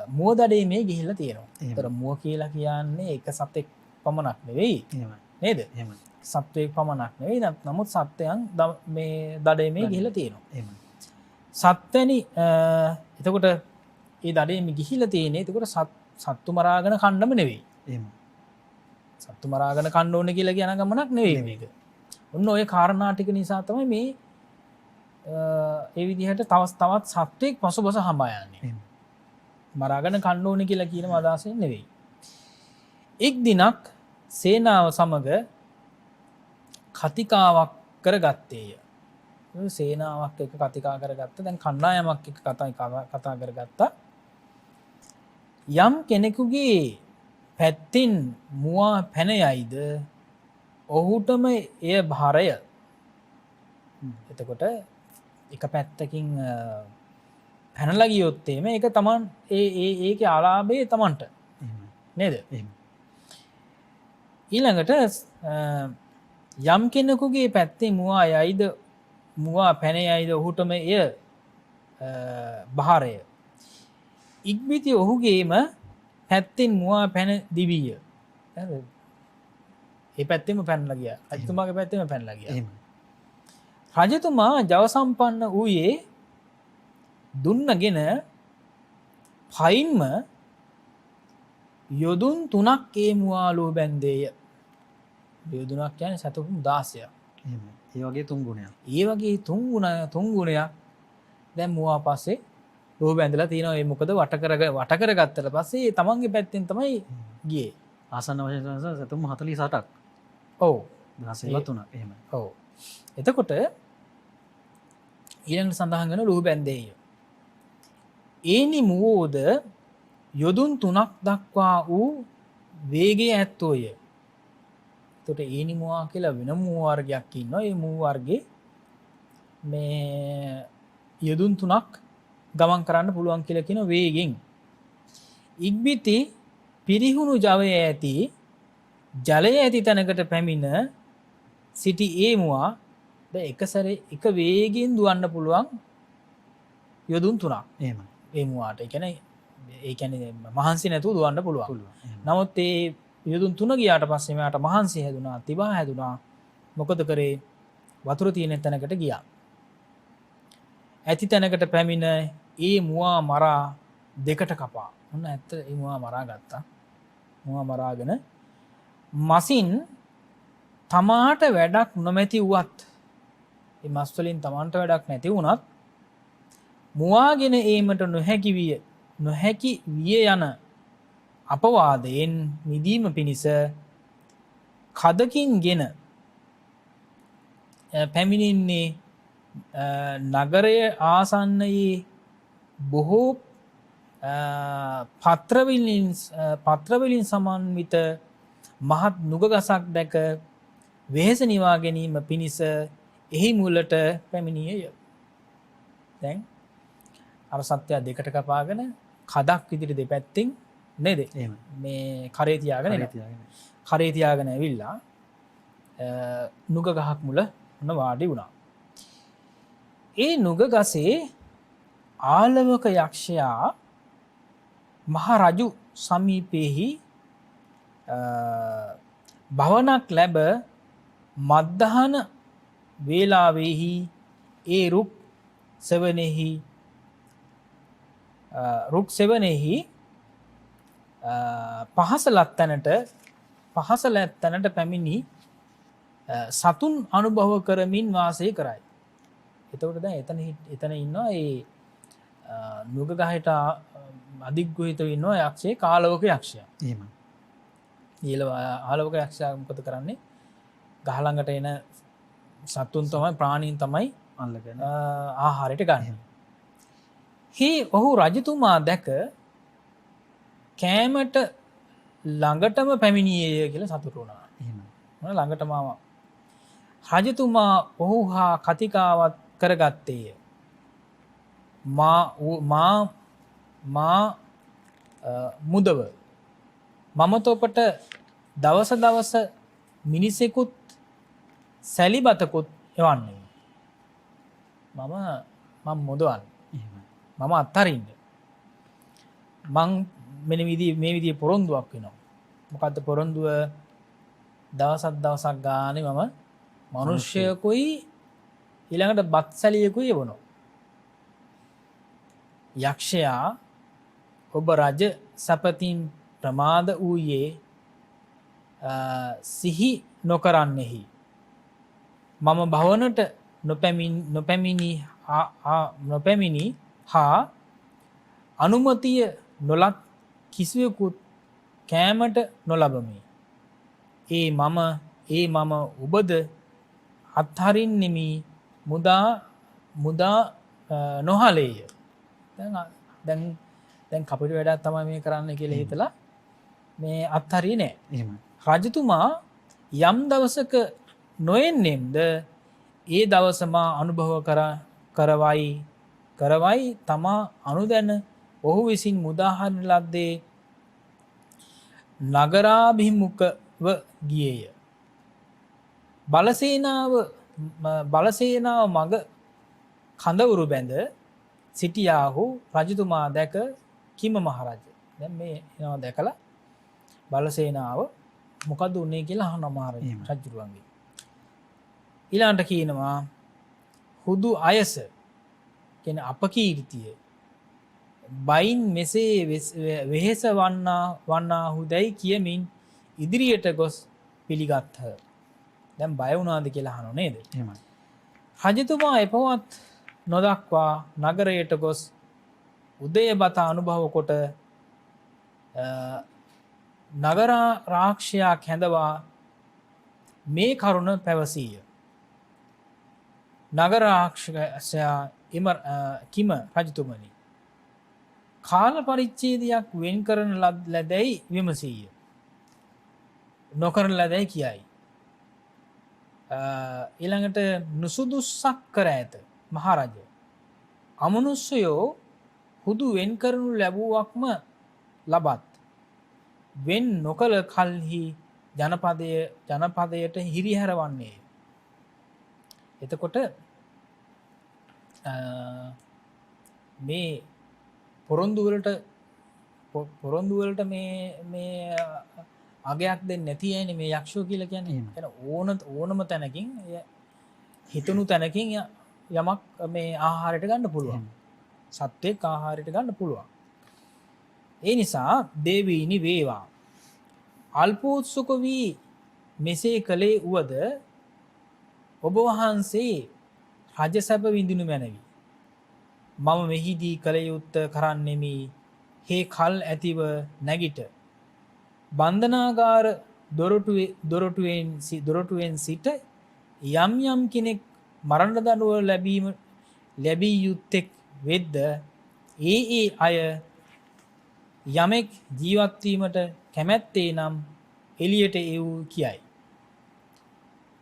මුවදඩේ මේ ගිහිල්ලා තියෙනවා. ඒතර මුව කියලා කියන්නේ එක සතෙක් පමණක් නෙවෙයි. නේද? එහෙමයි. සත්වයෙක් පමණක් නෙවෙයි. නමුත් සත්වයන් මේ දඩේ මේ ගිහිල්ලා තියෙනවා. එහෙමයි. සත්වැනි එතකොට ඒ දඩේ මේ ගිහිල්ලා තියෙන්නේ එතකොට සත්තු මරාගෙන කන්නම නෙවෙයි. එහෙමයි. සත්තු මරාගෙන කන්න ඕනේ කියලා කියන ගමනක් නෙවෙයි මේක. ඔන්න ඔය කාරණා ටික නිසා තමයි මේ ඒ විදිහට තවත් සත්වයෙක් පසුබස හඹා යන්නේ. මරාගෙන කන්න ඕනේ කියලා කියන අදහසෙන් නෙවෙයි. එක් දිනක් සේනාව සමග කතිකාවක් කරගත්තේය. සේනාවක් එක්ක කතිකා කරගත්තා. දැන් කණ්ඩායමක් එක්ක කතා කරගත්තා. යම් කෙනෙකුගේ පැත්තින් මුවා පැන යයිද ඔහුටම එය භාරය. එතකොට එක පැත්තකින් පැනලා ගියොත් ඒක තමන් ඒකේ ආලාභය තමන්ට. නේද? ඊළඟට යම් කෙනෙකුගේ පැත්තේ මුවා පැන යයිද ඔහුටම එය භාරය. ඉක්බිති ඔහුගේම පැත්තෙන් මුවා පැන දිවීය. ඒ පැත්තෙම පැනලා ගියා. රජතුමාගේ පැත්තෙම පැනලා ගියා. රජතුමා ජව සම්පන්න වූයේ දුන්නගෙන පයින්ම යොදුන් 3ක් ඒ මුවාලෝ බැන්දේය. යොදුනක් කියන්නේ සතුම් 16ක්. එහෙමයි. ඒ වගේ 3 ගුණයක්. ඒ වගේ 3 ගුණයක් දැන් මුවා පස්සේ ලෝ බැඳලා තියෙනවා. ඒ මොකද වට කරගත්තට පස්සේ තමන්ගේ පැත්තෙන් තමයි ගියේ. ආසන්න වශයෙන් සතුම් 48ක්. ඔව්. 16 3ක් එහෙමයි. ඔව්. එතකොට ඊළඟට සඳහන් වෙන ලුහු බැන්දේය. ඒනි මුවෝද යොදුන් 3ක් දක්වා වූ වේගය ඇත්තෝය. එතකොට ඒනි මුවා කියලා වෙන මුව වර්ගයක් ඉන්නවා. ඒ මුව වර්ගේ මේ යොදුන් 3ක් ගමන් කරන්න පුළුවන් කියලා කියන වේගෙන්. ඉක්බිති පිරිහුණු ජවය ඇති ජලය ඇති තැනකට පැමිණ සිටි ඒ මුවා එක සැරේ එක වේගෙන් දුවන්න පුළුවන් යොදුන් 3ක්. එහෙමයි. ඒ මුවාට. ඒ කියන්නේ මහන්සි නැතුව දුවන්න පුළුවන්. නමුත් ඒ යොදුන් 3 ගියාට පස්සේ මෙයාට මහන්සි හැදුනා, තිබා හැදුනා. මොකද කරේ? වතුර තියෙන තැනකට ගියා. ඇති තැනකට පැමිණ ඒ මුවා මරා දෙකට කපා. ඔන්න ඇත්ත ඒ මුවා මරා ගත්තා. මුවා මරාගෙන මසින් තමාට වැඩක් නොමැති වුවත් ඒ මස් වලින් තමාට වැඩක් නැති වුණත් මුවාගෙන ඒමට නොහැකි විය යන අපවාදයෙන් මිදීම පිණිස කදකින්ගෙන පැමිණෙන්නේ නගරය ආසන්නයේ බොහෝ පත්‍රවලින් සමන්විත මහත් නුගගසක් දැක වෙහෙස නිවා ගැනීම පිණිස එහි මුලට පැමිණියය. දැන් අර සත්‍යය දෙකට කපාගෙන කදක් විදිහට දෙපැත්තෙන් නේද? මේ කරේ තියාගෙන ඇවිල්ලා නුග ගහක් මුල ඔන්න වාඩි වුණා. ඒ නුග ගසේ ආලවක යක්ෂයා මහ රජු සමීපෙහි භවනක් ලැබ මද්දහන වේලාවෙහි ඒ රුක් සෙවනෙහි පහස ලැත්තැනට පැමිණි සතුන් අනුභව කරමින් වාසය කරයි. එතකොට දැන් එතන ඉන්නවා ඒ නුග ගහට අධිග්‍රහිතව ඉන්නවා යක්ෂයේ කාලවක යක්ෂයා. එහෙමයි. ඊළඟ ආලවක යක්ෂයා මොකද කරන්නේ? ගහ ළඟට එන සතුන් තමයි ප්‍රාණීන් තමයි අල්ලගෙන ආහාරයට ගන්න. ඔහු රජතුමා දැක කෑමට ළඟටම පැමිණියේය කියලා සතුටු වුණා. එහෙමයි. ළඟටම ආවා. රජතුමා ඔහු හා කතිකාවත් කරගත්තේය. මා මුදව මම තොපට දවස දවස මිනිසෙකුත් සැලිබතකුත් එවන්නේ. මම මුදවන්න. එහෙමයි. මම අත්තරින්ද. මං මෙන්න මේ විදිහේ පොරොන්දුවක් වෙනවා. මොකද්ද පොරොන්දුව? දවසක් ගානේ මම මනුෂ්‍යයෙකුයි ඊළඟට බත් සැලියෙකුයි එවනවා. යක්ෂයා ඔබ රජ සපතින් ප්‍රමාද වූයේ සිහි නොකරන්නෙහි. මම භවනට නොපැමිණි හා අනුමතිය නොලත් කිසිවෙකුත් කෑමට නොලබමි. ඒ මම ඔබද අත්හරින්නෙමි මුදා නොහලේය. දැන් කපිට වැඩක් තමයි මේ කරන්න කියලා හිතලා මේ අත්හරියේ නෑ. එහෙමයි. රජතුමා යම් දවසක නොයෙන්නේම්ද ඒ දවස මා අනුභව කරවයි තමා අනුදැන ඔහු විසින් මුදාහරින ලද්දේ නගරාභිමුඛව ගියේය. බලසේනාව මග කඳවුරු බැඳ සිටියාහු රජතුමා දැක කිම මහරජ. දැන් මේ එනවා දැකලා බලසේනාව මොකද්ද උනේ කියලා අහනවා මහරජ රජුරුවන්ගේ. ඊළඟට කියනවා හුදු අයස කියන්නේ අපකීර්තිය බයින් මෙසේ වෙහෙස වන්නාහුදැයි කියමින් ඉදිරියට ගොස් පිළිගත්හ. දැන් බය වුණාද කියලා අහනෝ නේද? එහෙමයි. රජතුමා එපවත් නොදක්වා නගරයට ගොස් උදයබත අනුභව කොට නගරාරක්ෂයා කැඳවා මේ කරුණ පැවසීය. නගරාරක්ෂයා කිම රජතුමනි කාල පරිච්ඡේදයක් වෙන් කරන ලදැයි විමසීය. නොකරන ලදැයි කියයි. ඊළඟට නුසුදුස්සක් කර ඇත මහරජ. අමනුෂ්‍යයෝ හුදු වෙන් කරනු ලැබුවක්ම ලබත් වෙන් නොකළ කල්හි ජනපදයට හිරිහැර වන්නේ. එතකොට මේ පොරොන්දුවලට මේ අගයක් දෙන්නේ නැති ඇයිනේ මේ යක්ෂෝ කියලා කියන්නේ. ඕනම තැනකින් හිතනු තැනකින් යමක් මේ ආහාරයට ගන්න පුළුවන්. සත්වෙක් ආහාරයට ගන්න පුළුවන්. ඒ නිසා දේවීනි වේවා අල්පෝත්සුක වී මෙසේ කළේ උවද ඔබ වහන්සේ රජ සැප විඳිනු මැනවි. මම මෙහිදී කළ යුත්ත කරන්නෙමි හේ කල් ඇතිව නැගිට බන්ධනාගාර දොරටුවෙන් සිට යම් කෙනෙක් මරණ දඬුව ලැබී යුත්තෙක් වෙද්ද ඒ අය යමෙක් ජීවත්වීමට කැමැත්තේ නම් එළියට එවූ කියයි.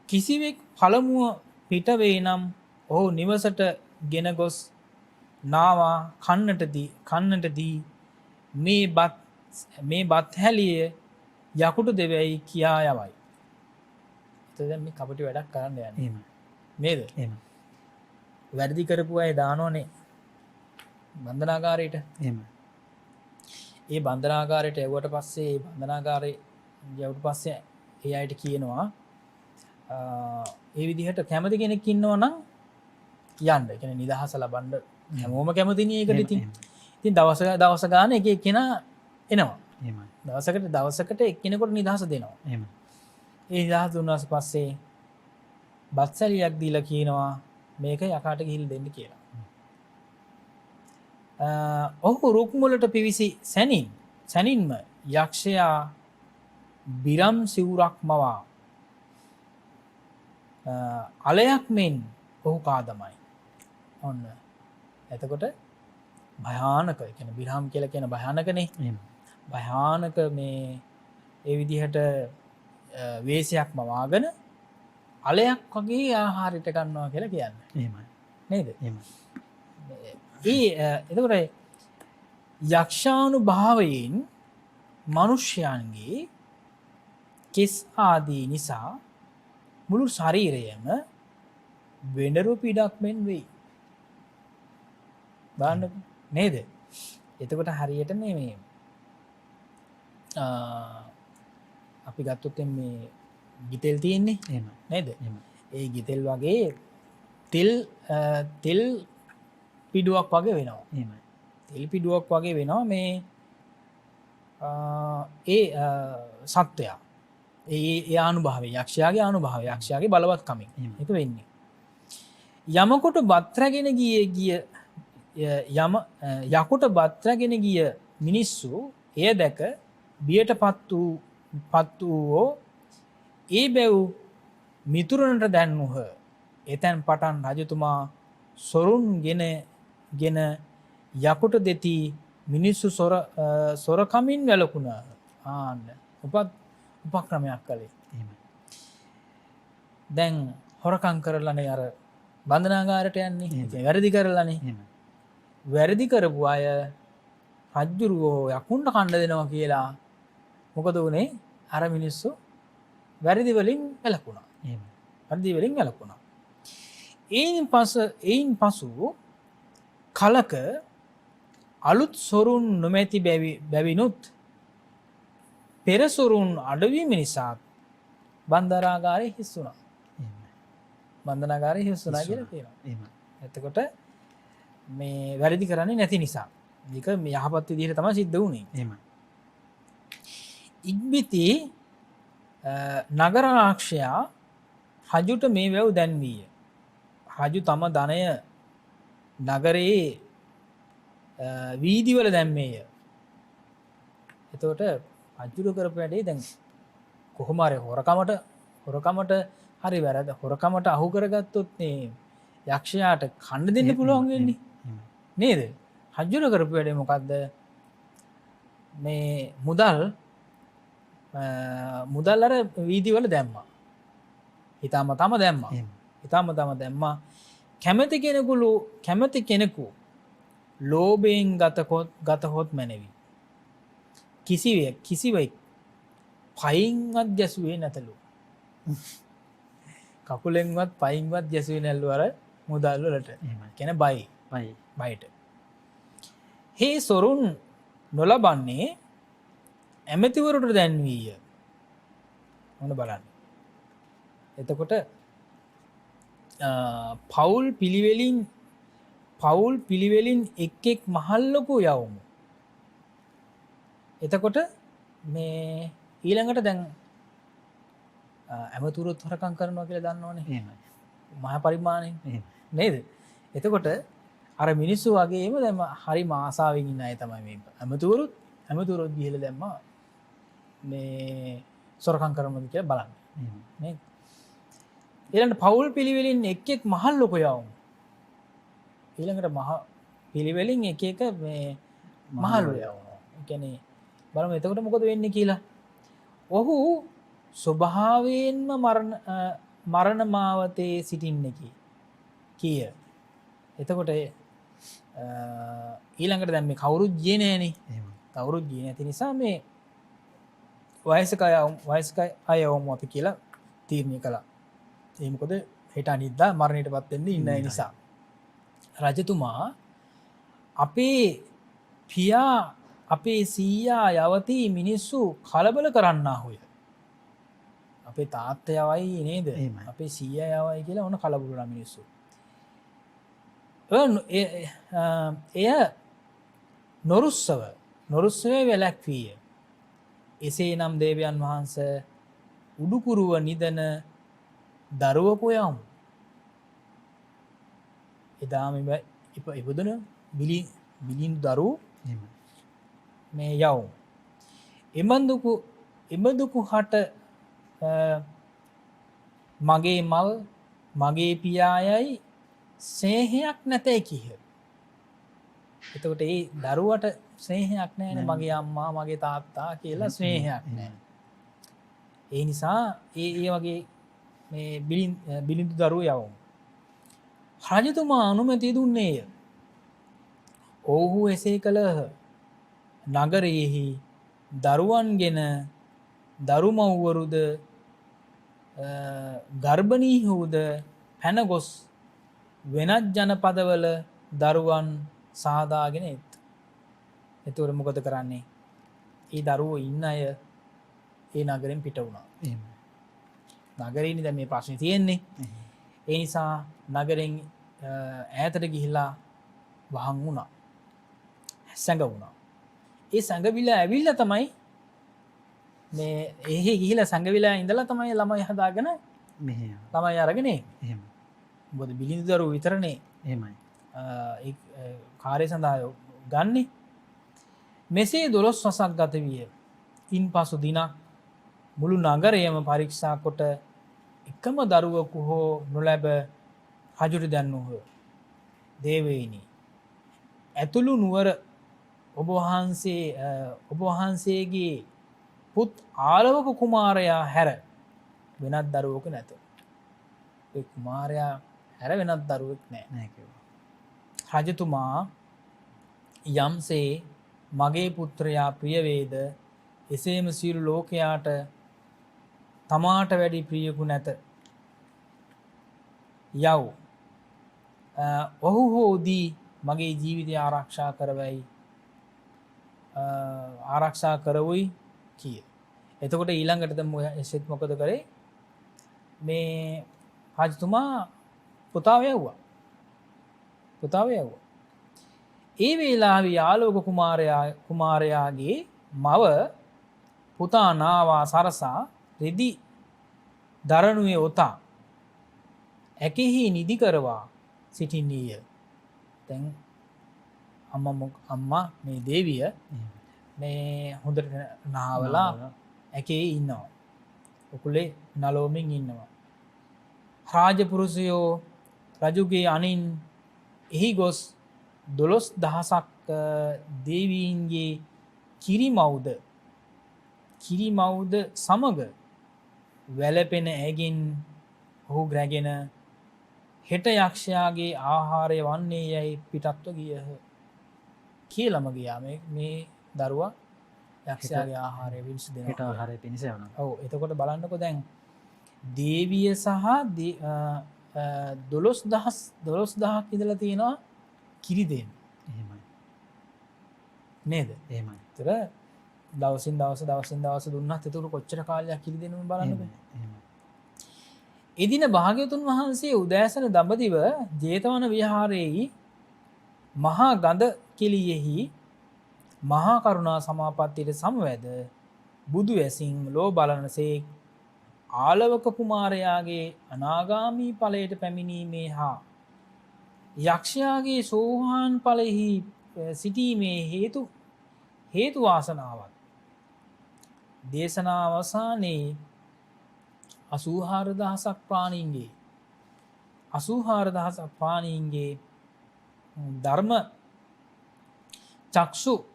කිසිවෙක් පළමුව පිටවේ නම් ඔහු නිවසට ගෙන ගොස් නාවා කන්නට දී මේ බත් හැලිය යකුට දෙවැයි කියා යවයි. එතකොට මේ කපටි වැඩක් කරන්න යන්නේ. එහෙම. නේද? එහෙම. වැරදි කරපු අය දානෝනේ බන්ධනාගාරයට. එහෙම. ඒ බන්ධනාගාරයට යවුවට පස්සේ ඒ බන්ධනාගාරේ යවුවට පස්සේ ඒ අයට කියනවා ඒ විදිහට කැමති කෙනෙක් ඉන්නවා නම් යන්න. ඒ කියන්නේ නිදහස ලබන්න හැමෝම කැමතිනේ ඒකට ඉතින්. ඉතින් දවස ගාන එක එක්කෙනා එනවා. එහෙමයි. දවසකට එක්කෙනෙකුට නිදහස දෙනවා. එහෙම. ඒ නිදහස දුන්නාට පස්සේ බත්සැලියක් දීලා කියනවා මේක යකාට ගිහිල්ලා දෙන්න කියලා. ඔහු රුක් මුලට පිවිසි සැනින්ම යක්ෂයා බිරම් සිවුරක් මවා අලයක් මෙන් ඔහු කාදමයි. ඔන්න එතකොට භයානක කියන බිරම් කියලා කියන භයානකනේ. භයානක මේ ඒ විදිහට වේශයක් මවාගෙන අලයක් වගේ ආහාරයට ගන්නවා කියලා කියන්නේ. එහෙමයි. නේද? එහෙමයි. එතකොට යක්ෂානුභාවයෙන් මනුෂ්‍යයන්ගේ කෙස් ආදී නිසා මුළු ශරීරයම වෙඬරු පිඩක් මෙන් වෙයි. බලන්න නේද? එතකොට හරියට මේ අපි ගත්තොත් මේ ගිතෙල් තියෙන්නේ එහෙමයි. නේද? එහෙමයි. ඒ ගිතෙල් වගේ තෙල් පිඩුවක් වගේ වෙනවා. එහෙමයි. තෙල් පිඩුවක් වගේ වෙනවා මේ ඒ සත්වයා. ඒ අනුභවය යක්ෂයාගේ අනුභවය යක්ෂයාගේ බලවත්කමින් ඒක වෙන්නේ. යමකොට බත් රැගෙන යකොට බත් රැගෙන ගිය මිනිස්සු එය දැක බියට පත් වූවෝ ඒ බැව් මිතුරනට දැන්වූහ. එතැන් පටන් රජතුමා සොරුන් ගෙන යකොට දෙති මිනිස්සු සොරකමින් වැළකුණා. ආන්න උපක්‍රමයක් කළේ. දැන් හොරකම් කරලානේ අර බන්ධනාගාරයට යන්නේ. වැරදි කරලානේ. වැරදි කරපු අය රජ්ජුරුවෝ යකුන්ට කණ්ඩ දෙනවා කියලා මොකද වුණේ? අර මිනිස්සු වැරදි වලින් වැළකුණා. වැරදි වලින් වැළකුණා. එයින් පසු කලක අලුත් සොරුන් නොමැති බැවිනුත් පෙර සොරුන් අඩවීම නිසා බන්ධනාගාරයේ හිස් වුණා. බන්ධනාගාරයේ හිස් වුණා කියලා කියනවා. එතකොට මේ වැරදි කරන්නේ නැති නිසා. මේක යහපත් විදිහට තමයි සිද්ධ වුණේ. ඉක්බිති නගරාක්ෂයා රජුට මේ වැව් දැන්වීය. රජු තම ධනය නගරයේ වීදිවල දැම්මේය. එතකොට රජුට කරපු වැඩේ දැන් කොහොම හරි හොරකමට හරි වැරද්ද හොරකමට අහු කරගත්තොත් මේ යක්ෂයාට කන්න දෙන්න පුළුවන් වෙන්නේ නේද? රජුට කරපු වැඩේ මොකද්ද? මේ මුදල් අර වීදිවල දැම්මා. හිතාමතාම දැම්මා. කැමති කෙනෙකු ලෝභයෙන් ගතහොත් මැනවි. කිසිවෙක් පයින්වත් ගැසුවේ නැතලු. කකුලෙන්වත් පයින්වත් ගැසුවේ නැල්ලු අර මුදල් වලට. කියන බයිට. හේ සොරුන් නොලබන්නේ ඇමතිවරුට දැන්වීය. මොන බලන්න. එතකොට පවුල් පිළිවෙලින් එක් මහල්ලකු යවමු. එතකොට මේ ඊළඟට දැන් ඇමතුරුත් හොරකම් කරනවා කියලා දන්නවනේ. මහ පරිමාණයෙන් නේද? එතකොට අර මිනිස්සු වගේම දැන් හරි ආසාවෙන් ඉන්න අය තමයි මේ ඇමතුරුත් ගිහලා දැම්මා මේ සොරකම් කරනවද කියලා බලන්න. නේද? ඊළඟට පවුල් පිළිවෙලින් එක් මහල්ලකු යවමු. ඊළඟට මහ පිළිවෙලින් එක මේ මහල්ලු යවනවා. ඒ කියන්නේ බලමු එතකොට මොකද වෙන්නේ කියලා. ඔහු ස්වභාවයෙන්ම මරණ මාවතේ සිටින්නකි කිය. එතකොට ඊළඟට දැන් මේ කවුරුත් ගියේ නෑනේ. කවුරුත් ගියේ නැති නිසා මේ වයසක අයවමු අපි කියලා තීරණය කළා. ඒ මොකද හෙට අනිද්දා මරණයටපත් වෙන්න ඉන්න නිසා. රජතුමා අපේ පියා අපේ සීයා යවති මිනිස්සු කලබල කරන්නාහුය. අපේ තාත්තයවයි නේද? අපේ සීයා යවයි කියලා ඕන කලබල කරන මිනිස්සු. එය නොරුස්සවේ දරුවකු යම් එදාම ඉපදන බිලින්දු දරු මේ යවුම් එබඳුකු හට මගේ මල් මගේ පියායයි සේහයක් නැතැයි කිහ. එතකොට ඒ දරුවට ස්නේහයක් නෑන මගේ අම්මා මගේ තාත්තා කියලා ස්නේහයක් නෑ. ඒ නිසා ඒ වගේ බිලිඳු දරුව යවුම්. රජතුමා අනුමැති දුන්නේය. ඔවුහු එසේ කළහ. නගරයෙහි දරුවන්ගෙන දරුමව්වරුද ගර්භනීහුද පැනගොස් වෙනත් ජනපදවල දරුවන් සාදාගෙන එත්. එතුවර මොකද කරන්නේ. ඒ දරුවෝ ඉන්න අය ඒ නගරෙන් පිට වුණා. නගරනි දැ මේ ප්‍රශ්න තියෙන්නේ. ඒ නිසා නගරෙන් ඈතට ගිහිල්ලා වහන් වුණා. සැඟ වුණා. ඒ සැඟවිලා ඇවිල්ල තමයි මේ ඒ ගිහිල සැඟවිලා ඉඳලා තමයි ළමයි හදාගෙන ළමයි අරගෙනේ. බොද බිලිඳු දරු විතරනේ එහෙමයි කාරය සඳහායෝ ගන්නේ. මෙසේ 12 වසක් ගත විය. ඉන් පසු දිනක් මුළු නගරයම පරීක්ෂා කොට එකම දරුවකු හෝ නොලැබ රජුට දැන්වූහ. දේවයිනි ඇතුළු නුවර ඔබවහන්සේගේ පුත් ආලවක කුමාරයා හැර වෙනත් දරුවක නැත. කුමාරයා හැර වෙනත් දරුවෙක් නෑ. රජතුමා යම්සේ මගේ පුත්‍රයා ප්‍රියවේද එසේම සියලු ලෝකයාට තමාට වැඩි ප්‍රියකු නැත. යව් ඔහු හෝදී මගේ ජීවිතය ආරක්ෂා කරවයි ආරක්ෂා කරවුයි කිය. එතකොට ඊළඟටද එසෙත් මොකද කරේ මේ රජතුමා පුතාව යව්වා. ඒ වේලාවේ ආලෝක කුමාරයාගේ මව පුතා නාවා සරසා රෙදි දරණුවේ ඔතා ඇකෙහි නිදි කරවා සිටින්නීය. තැන් අම්මා මේ දේවිය මේ හොඳට නාවලා ඇකේ ඉන්නවා. උකුලේ නලෝමින් ඉන්නවා. රාජපුරුෂයෝ රජුගේ අනින් එහි ගොස් 12,000ක් දේවීන්ගේ කිරිමවුද සමග වැලපෙන ඇගින් ඔහු ග්‍රැගෙන හෙට යක්ෂයාගේ ආහාරය වන්නේ යැයි පිටත්ව ගියහ කියලම ගියා මේ දරුවා යක්ෂයාගේ ආහාරය විනිසු දෙනට ආහාරය පිණිස වන. ඔව් එතකොට බලන්නකො දැන් දේවිය සහ 12,000ක් ඉඳලා තියෙනවා කිරි දෙන්න. එහෙමයි නේද? එහෙමයි. ඒතර දවසින් දවස දුන්නත් එතකොට කොච්චර කාලයක් කිරි දෙනවද බලන්නකො. එහෙමයි. එදින භාග්‍යවතුන් වහන්සේ උදෑසන දඹදිව ජේතවන විහාරයේ මහා ගඳ කෙලියෙහි මහා කරුණා සමාපත්තියට සමවැද බුදු ඇසින් ලෝ බලනසේ ආලවක කුමාරයාගේ අනාගාමී ඵලයට පැමිණීමේ හා යක්ෂයාගේ සෝහාන් ඵලෙහි සිටීමේ හේතු වාසනාවත් දේශනා අවසානයේ 84,000ක් ප්‍රාණීන්ගේ ධර්ම චක්ෂු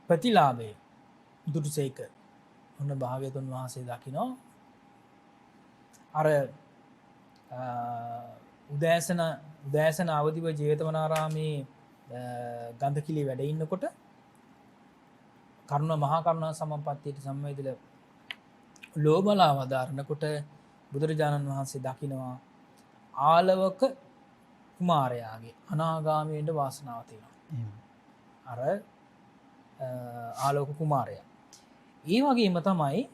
ප්‍රතිලාභය දුටුසේක. ඔන්න භාග්‍යවතුන් වහන්සේ දකිනවා අර උදෑසන අවදිව ජේතවනාරාමේ ගන්ධකිලි වැඩ ඉන්නකොට කරුණ මහා කරුණා සමපත්තියට සම්වේදල ලෝබලා වදාරනකොට බුදුරජාණන් වහන්සේ දකිනවා ආලවක කුමාරයාගේ අනාගාමීන්ට වාසනාව තියෙනවා. අර ආලෝක කුමාරයා. ඒ වගේම තමයි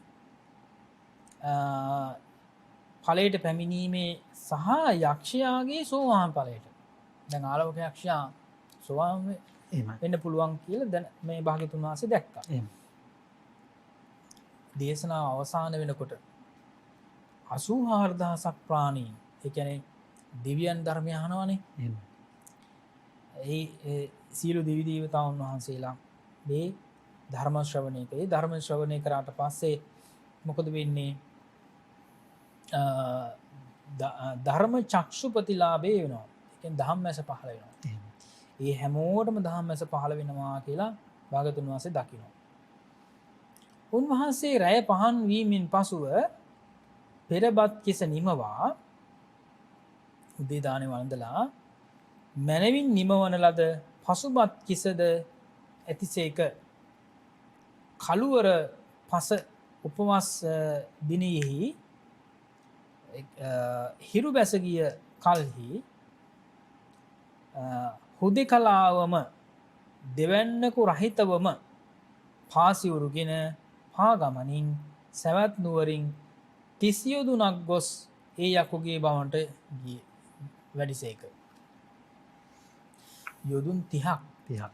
ඵලයට පැමිණීමේ සහ යක්ෂයාගේ සෝවාන් ඵලයට. දැන් ආලෝක යක්ෂයා සෝවාන් වෙන්න පුළුවන් කියලා දැන් මේ භාග්‍යවතුන් වහන්සේ දැක්කා. දේශනාව අවසාන වෙනකොට 84,000ක් ප්‍රාණීන්, ඒ කියන්නේ දෙවියන් ධර්මය අහනවනේ. එහෙමයි. ඒ සියලු දෙවි දේවතාවුන් වහන්සේලා මේ ධර්ම ශ්‍රවණය කරේ. ධර්ම ශ්‍රවණය කරාට පස්සේ මොකද වෙන්නේ? ධර්ම චක්ෂුපතිලාභේ වෙනවා. ඒ කියන්නේ ධම්මැස පහළ වෙනවා. එහෙමයි. ඒ හැමෝටම ධම්මැස පහළ වෙනවා කියලා භාගතුන් වහන්සේ දකිනවා. උන්වහන්සේ රැය පහන් වීමෙන් පසුව පෙරබත් කිස නිමවා උදේ දානේ වළඳලා මැනවින් නිමවන ලද පසුබත් කිසද ඇතිසේක කළුවර පස උපවස් දිනෙහි හිරු බැස ගිය කල්හි හුදෙකලාවම දෙවන්නකු රහිතවම පාසිවුරුගෙන පාගමනින් සැවැත් නුවරින් 30 යොදුනක් ගොස් ඒ යකුගේ බවට ගිය වැඩිසේක. යොදුන් 30ක් 30ක්.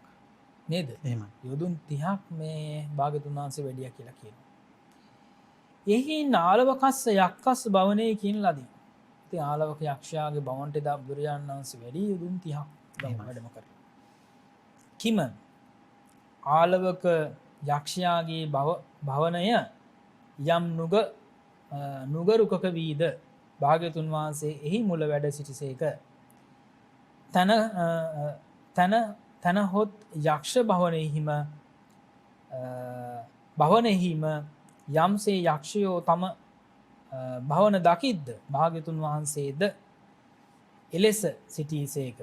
නේද? එහෙමයි. යොදුන් 30ක් මේ භාගතුන් වහන්සේ වැඩියා කියලා කියනවා. එහි නාලවකස්ස යක්කස් භවනේ කියන ලදී. ඉතින් ආලවක යක්ෂයාගේ භවන්ට එදා බුදුරජාණන් වහන්සේ වැඩි යොදුන් 30ක් වැඩම කරලා. කිම ආලවක යක්ෂයාගේ භවනය යම් නුගරුකක වීද භාග්‍යතුන් වහන්සේ එහි මුල වැඩ සිටිසේක. තන හොත් යක්ෂ භවනෙහිම යම්සේ යක්ෂයෝ තම භවන දකිද්ද භාග්‍යතුන් වහන්සේද එලෙස සිටීසේක.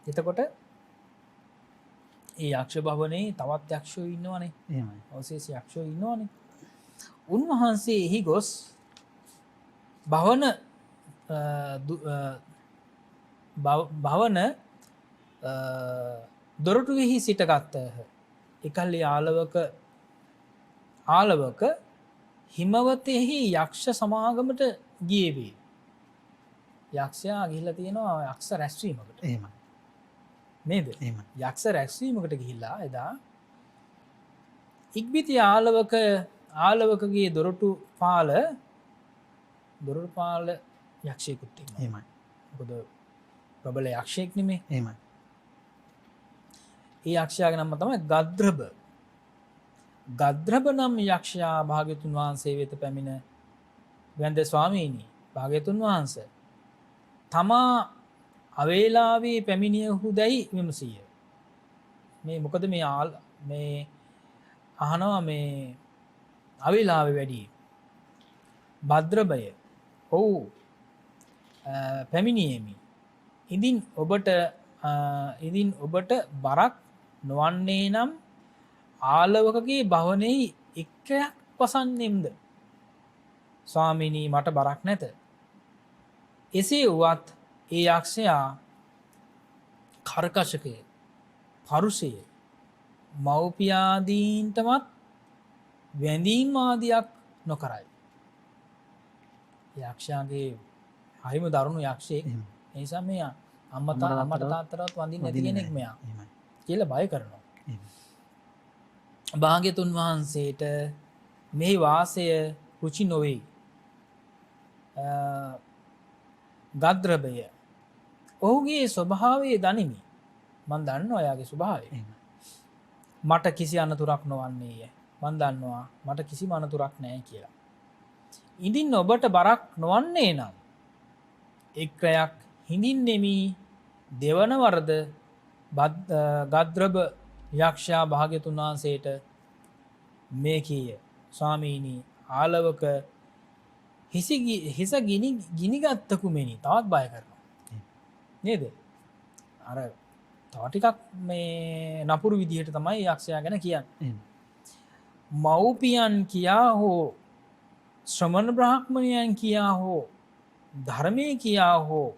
එතකොට ඒ යක්ෂ භවනයේ තවත් යක්ෂයෝ ඉන්නවනේ. එහෙමයි. අවශේෂ යක්ෂයෝ ඉන්නවනේ. උන්වහන්සේ එහි ගොස් භවන දොරටුවෙහි සිටගත්තහ. එකල්ලි ආලවක හිමවතෙහි යක්ෂ සමාගමට ගියේවේ. යක්ෂයා ගිහිල්ලා තියෙනවා යක්ෂ රැස්වීමකට. එහෙමයි. නේද? එහෙමයි. යක්ෂ රැස්වීමකට ගිහිල්ලා එදා ඉක්බිති ආලවකගේ දොරටු පාල යක්ෂයෙකුත් ඉන්නවා. එහෙමයි. මොකද ප්‍රබල යක්ෂයෙක් නෙමෙයි. එහෙමයි. ඒ යක්ෂයාගේ නම තමයි ගද්‍රබ. ගද්‍රබ නම් යක්ෂයා භාග්‍යතුන් වහන්සේ වෙත පැමිණ වැඳ ස්වාමීනි භාග්‍යතුන් වහන්සේ තමා අවේලාවේ පැමිණියහු දැයි විමසීය. මේ මොකද මේ අහනවා මේ අවේලාවේ වැඩි. භද්‍රබය ඔව් පැමිණියෙමි. ඉදින් ඔබට බරක් නොවන්නේ නම් ආලවකගේ භවනෙහි එක්කයක් පසන්නෙම්ද? ස්වාමිනී මට බරක් නැත. එසේ වුවත් ඒ යක්ෂයා කර්කශකය, පරුෂය, මව්පියාදීන්ටමත් වැඳීම් ආදියක් නොකරයි. යක්ෂයාගේ හරිම දරුණු යක්ෂයෙක්. ඒ නිසා මෙයා අම්මට තාත්තටවත් වඳින්නේ නැති කෙනෙක් මෙයා කියලා බය කරනවා. භාග්‍යතුන් වහන්සේට මේ වාසය රුචි නොවේ. ගද්‍රබය ඔහුගේ ස්වභාවය දනිමි. මන් දන්නවා එයාගේ ස්වභාවය. මට කිසි අනතුරක් නොවන්නේය. මන් දන්නවා මට කිසිම අනතුරක් නැහැ කියලා. ඉදින් ඔබට බරක් නොවන්නේ නම් එක්රයක් හිඳින්නෙමි. දෙවන වරද ගද්‍රබ යක්ෂයා භාග්‍යතුන් වහන්සේට මේ කීය. ස්වාමීනි ආලවක හිස ගිනිගත්තකු මෙනි. තවත් බය කරනවා. නේද? අර තව ටිකක් මේ නපුරු විදිහට තමයි යක්ෂයා ගැන කියන්නේ. මව්පියන් කියා හෝ ශ්‍රමණ බ්‍රාහ්මණයන් කියා හෝ ධර්මයේ කියා හෝ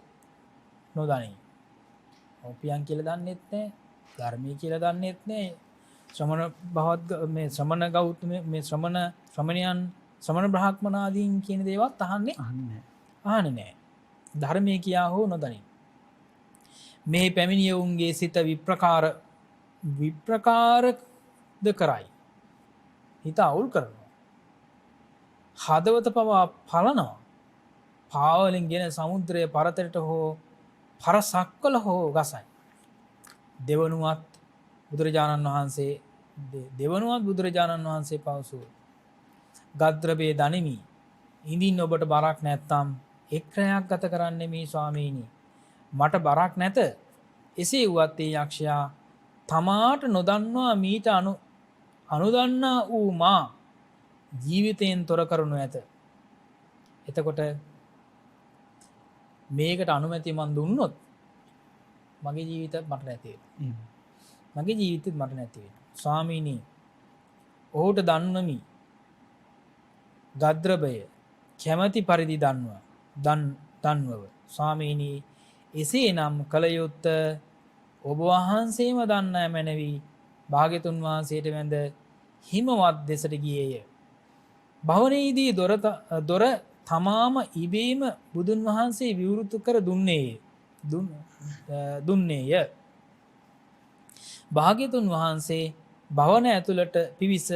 නොදනී. මව්පියන් කියලා දන්නෙත් නැහැ. ධර්මයේ කියලා දන්නෙත් නැහැ. ශ්‍රමණ බ්‍රාහ්මණ ආදීන් කියන දේවත් අහන්නේ නැහැ. ධර්මයේ කියා හෝ නොදනී. මේ පැමිණියවුන්ගේ සිත විප්‍රකාරද කරයි. හිත අවුල් කරනවා. හදවත පවා පලනවා. පාවලින් ගෙන සමුද්‍රයේ පරතරට හෝ පරසක්වල හෝ ගසයි. දෙවනුවත් බුදුරජාණන් වහන්සේ දෙවනුවත් බුදුරජාණන් වහන්සේ පවසූ ගද්‍රබේ දනිමි ඉඳින් ඔබට බරක් නැත්තම් එක්රයක් ගත කරන්න මේ ස්වාමීනි මට බරක් නැත. එසේ වුවත් ඒ යක්ෂයා තමාට නොදන්නවා මීට අනුදන්නා වූ මා ජීවිතයෙන් තොර කරනු ඇත. එතකොට මේකට අනුමැති මන් දුන්නොත් මගේ ජීවිතත් මට නැති වෙනවා. මගේ ජීවිතෙත් මට නැති වෙනවා. ස්වාමීනි ඔහුට දන්නමි ගද්‍රබය කැමැති පරිදි දන්වව. ස්වාමීනි එසේනම් කල යුත්තේ ඔබ වහන්සේම දන්නා මැනවි. භාග්‍යතුන් වහන්සේට වැඳ හිමවත් දෙසට ගියේය. භවනයේදී දොර තමාම ඉබේම බුදුන් වහන්සේ විවෘත කර දුන්නේය. භාග්‍යතුන් වහන්සේ භවන ඇතුළට පිවිස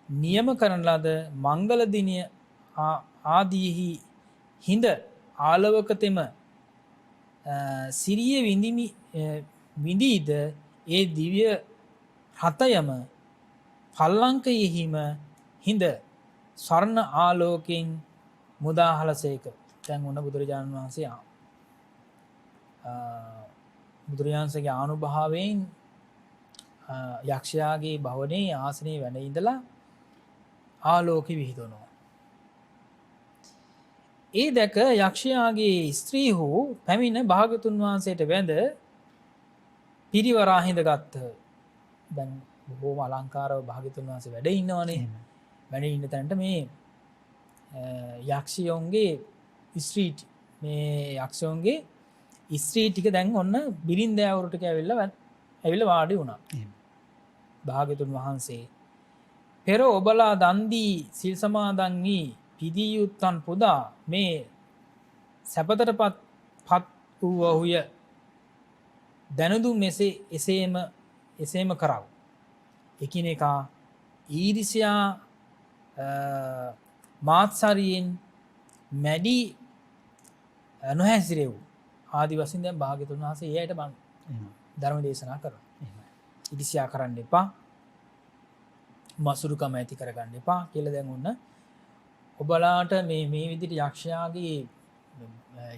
නියම කරන ලද මංගල දිනය ආදීහි හිඳ ආලවකතෙම සිරිය විඳීද ඒ දිව්‍ය රථයම පල්ලංකයෙහිම හිඳ ස්වර්ණ ආලෝකයෙන් මුදාහලසේක. දැන් ඔන්න බුදුරජාණන් වහන්සේ බුදුරජාණන්සේගේ ආනුභාවයෙන් යක්ෂයාගේ භවනයේ ආසනයේ වැඩ ඉඳලා ආලෝකෙ විහිදුණා. ඒ දැක යක්ෂයාගේ ස්ත්‍රීහු පැමිණ භාග්‍යතුන් වහන්සේට වැඳ පිරිවරා හිඳගත්හ. දැන් බොහෝම අලංකාරව භාග්‍යතුන් වහන්සේ වැඩ ඉන්නවනේ. වැඩ ඉන්න තැනට මේ යක්ෂයෝන්ගේ ස්ත්‍රී ටික දැන් ඔන්න බිරින්දෑවරු ටික ඇවිල්ලා වාඩි වුණා. භාග්‍යතුන් වහන්සේ පෙර ඔබලා දන් දී සිල් සමාදන් වී පිදී යුත්තන් පුදා මේ සැපතටපත් වූ ඔහුය දැනුදුම් එසේම කරව. එකිනෙකා ඊරිසියා මාත්සරියෙන් මැඩි නොහැසිරෙව් ආදි වශයෙන් දැන් භාග්‍යතුන් වහන්සේ එයට ධර්ම දේශනා කරනවා. ඊරිසියා කරන්න එපා, මසුරුකම ඇති කරගන්න එපා කියලා දැන් ඔන්න ඔබලාට මේ විදිහට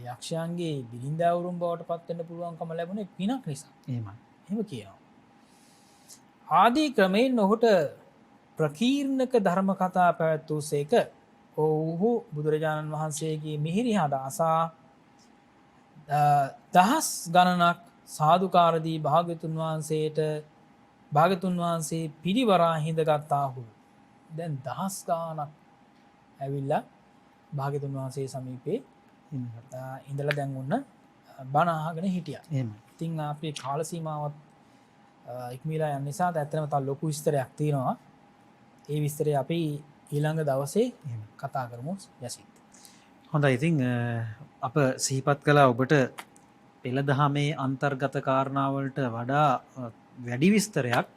යක්ෂයන්ගේ බිරින්දෑවරුන් බවට පත් වෙන්න පුළුවන්කම ලැබුණේ පිනක් නිසා. එහෙම කියනවා. ආදී ක්‍රමයෙන් ඔහුට ප්‍රකීර්ණක ධර්ම කතා පැවැත්වූසේක. ඔහු බුදුරජාණන් වහන්සේගේ මිහිරි හඬ අසා දහස් ගණනක් සාදුකාරදී භාග්‍යතුන් වහන්සේ පිරිවරා හිඳගත්තාහු. දැන් දහස් ගානක් ඇවිල්ලා භාග්‍යතුන් වහන්සේ සමීපේ ඉඳලා දැන් ඔන්න බණ අහගෙන හිටියා. ඉතින් අපේ කාල සීමාවත් ඉක්මීලා යන නිසා ඇත්තටම තව ලොකු විස්තරයක් තියෙනවා. ඒ විස්තරය අපි ඊළඟ දවසේ කතා කරමු යසිත්. හොඳයි. ඉතින් අප සිහිපත් කළා ඔබට පෙළ දහමේ අන්තර්ගත කාරණාවලට වඩා වැඩි විස්තරයක්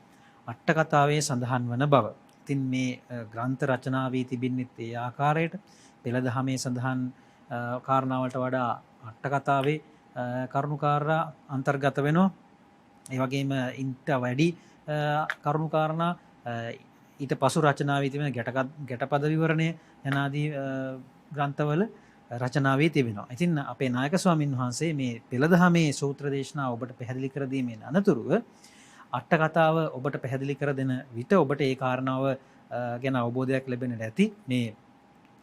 අට කතාවේ සඳහන් වන බව. ඉතින් මේ ග්‍රන්ථ රචනා වී තිබෙන්නේ ඒ ආකාරයට පෙළ දහමේ සඳහන් කාරණාවලට වඩා අට කතාවේ කරුණුකාරා අන්තර්ගත වෙනවා. ඒ වගේම ඉන්ට වැඩි කරුණුකාරණා ඊට පසු රචනා වී තිබෙන ගැටපද විවරණය යනාදී ග්‍රන්ථවල රචනා වී තිබෙනවා. ඉතින් අපේ නායක ස්වාමින් වහන්සේ මේ පෙළ දහමේ සූත්‍ර දේශනාව ඔබට පැහැදිලි කර දීමෙන් අනතුරුව අට කතාව ඔබට පැහැදිලි කර දෙන විට ඔබට ඒ කාරණාව ගැන අවබෝධයක් ලැබෙන්නට ඇති. මේ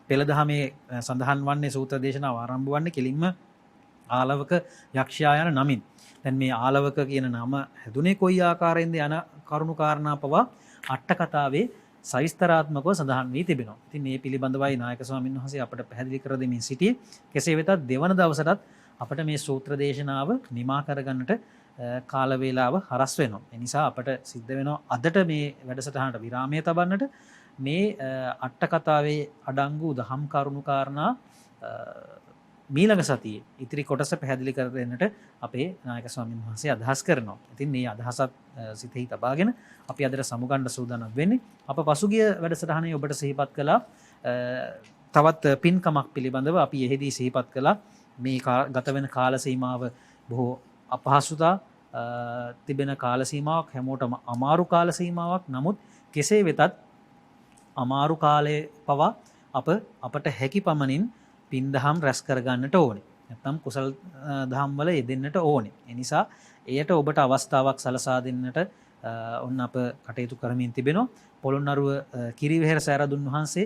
පෙළ දහමේ සඳහන් වන්නේ සූත්‍ර දේශනාව ආරම්භ වන්නේ කෙලින්ම ආලවක යක්ෂයා යන නමින්. දැන් මේ ආලවක කියන නම හැදුනේ කොයි ආකාරයෙන්ද යන කරුණු කාරණා පවා අට කතාවේ සවිස්තරාත්මකව සඳහන් වී තිබෙනවා. ඉතින් මේ පිළිබඳවයි නායක ස්වාමීන් වහන්සේ අපට පැහැදිලි කර දෙමින් සිටියේ. කෙසේ වෙතත් දෙවන දවසටත් අපට මේ සූත්‍ර දේශනාව නිමා කරගන්නට කාල වේලාව හරස් වෙනවා. ඒ නිසා අපට සිද්ධ වෙනවා අදට මේ වැඩසටහනට විරාමය තබන්නට. මේ අට කතාවේ අඩංගු දහම් කරුණු කාරණා මීළඟ සතියේ ඉතිරි කොටස පැහැදිලි කර දෙන්නට අපේ නායක ස්වාමීන් වහන්සේ අදහස් කරනවා. ඉතින් මේ අදහසත් සිතෙහි තබාගෙන අපි අදට සමුගන්න සූදානම් වෙන්නේ. අප පසුගිය වැඩසටහනේ ඔබට සිහිපත් කළා තවත් පින්කමක් පිළිබඳව අපි එහිදී සිහිපත් කළා. මේ ගත වෙන කාල සීමාව බොහෝ අපහසුතා තිබෙන කාල සීමාවක්, හැමෝටම අමාරු කාල සීමාවක්. නමුත් කෙසේ වෙතත් අමාරු කාලයේ පවා අපට හැකි පමණින් පින් දහම් රැස් කරගන්නට ඕනේ. නැත්නම් කුසල් දහම් වල යෙදෙන්නට ඕනේ. ඒ නිසා එයට ඔබට අවස්ථාවක් සලසා දෙන්නට ඔන්න අප කටයුතු කරමින් තිබෙනවා. පොළොන්නරුව කිරිවෙහෙර සෑරදුන් වහන්සේ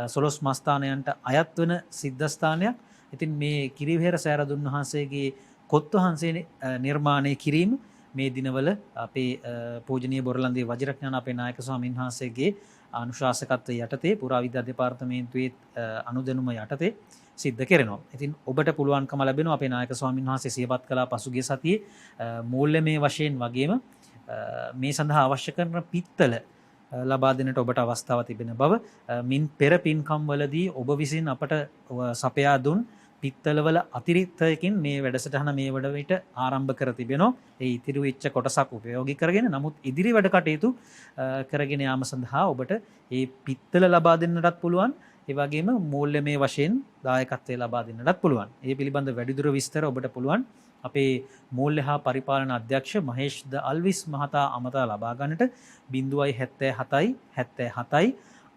සොළොස් මස්ථානයන්ට අයත් වන සිද්ධස්ථානයක්. ඉතින් මේ කිරිවෙහෙර සෑරදුන් වහන්සේගේ කොත් වහන්සේ නිර්මාණය කිරීම මේ දිනවල අපේ පූජනීය බොරලන්දේ වජිරඥාන අපේ නායක ස්වාමීන් වහන්සේගේ අනුශාසකත්වයේ යටතේ පුරාවිද්‍යා දෙපාර්තමේන්තුවේ අනුදැනුම යටතේ සිද්ධ කරනවා. ඉතින් ඔබට පුළුවන්කම ලැබෙනවා අපේ නායක ස්වාමීන් වහන්සේ සියපත් කළා පසුගිය සතියේ මූල්‍යමය වශයෙන් වගේම මේ සඳහා අවශ්‍ය කරන පිත්තල ලබා දෙන්නට ඔබට අවස්ථාව තිබෙන බව මින් පෙර පින්කම් වලදී ඔබ විසින් අපට සපයා දුන් පිත්තලවල අතිරික්තයකින් මේ වැඩසටහන මේ වඩ විට ආරම්භ කර තිබෙනවා. ඒ ඉතිරි වෙච්ච කොටසක් උපයෝගී කරගෙන නමුත් ඉදිරි වැඩ කටයුතු කරගෙන යාම සඳහා ඔබට මේ පිත්තල ලබා දෙන්නටත් පුළුවන්. ඒ වගේම මූල්‍යමය වශයෙන් දායකත්වය ලබා දෙන්නටත් පුළුවන්. ඒ පිළිබඳ වැඩිදුර විස්තර ඔබට පුළුවන් අපේ මූල්‍ය හා පරිපාලන අධ්‍යක්ෂ මහේෂ් ද අල්විස් මහතා අමතා ලබා ගන්නට 077 77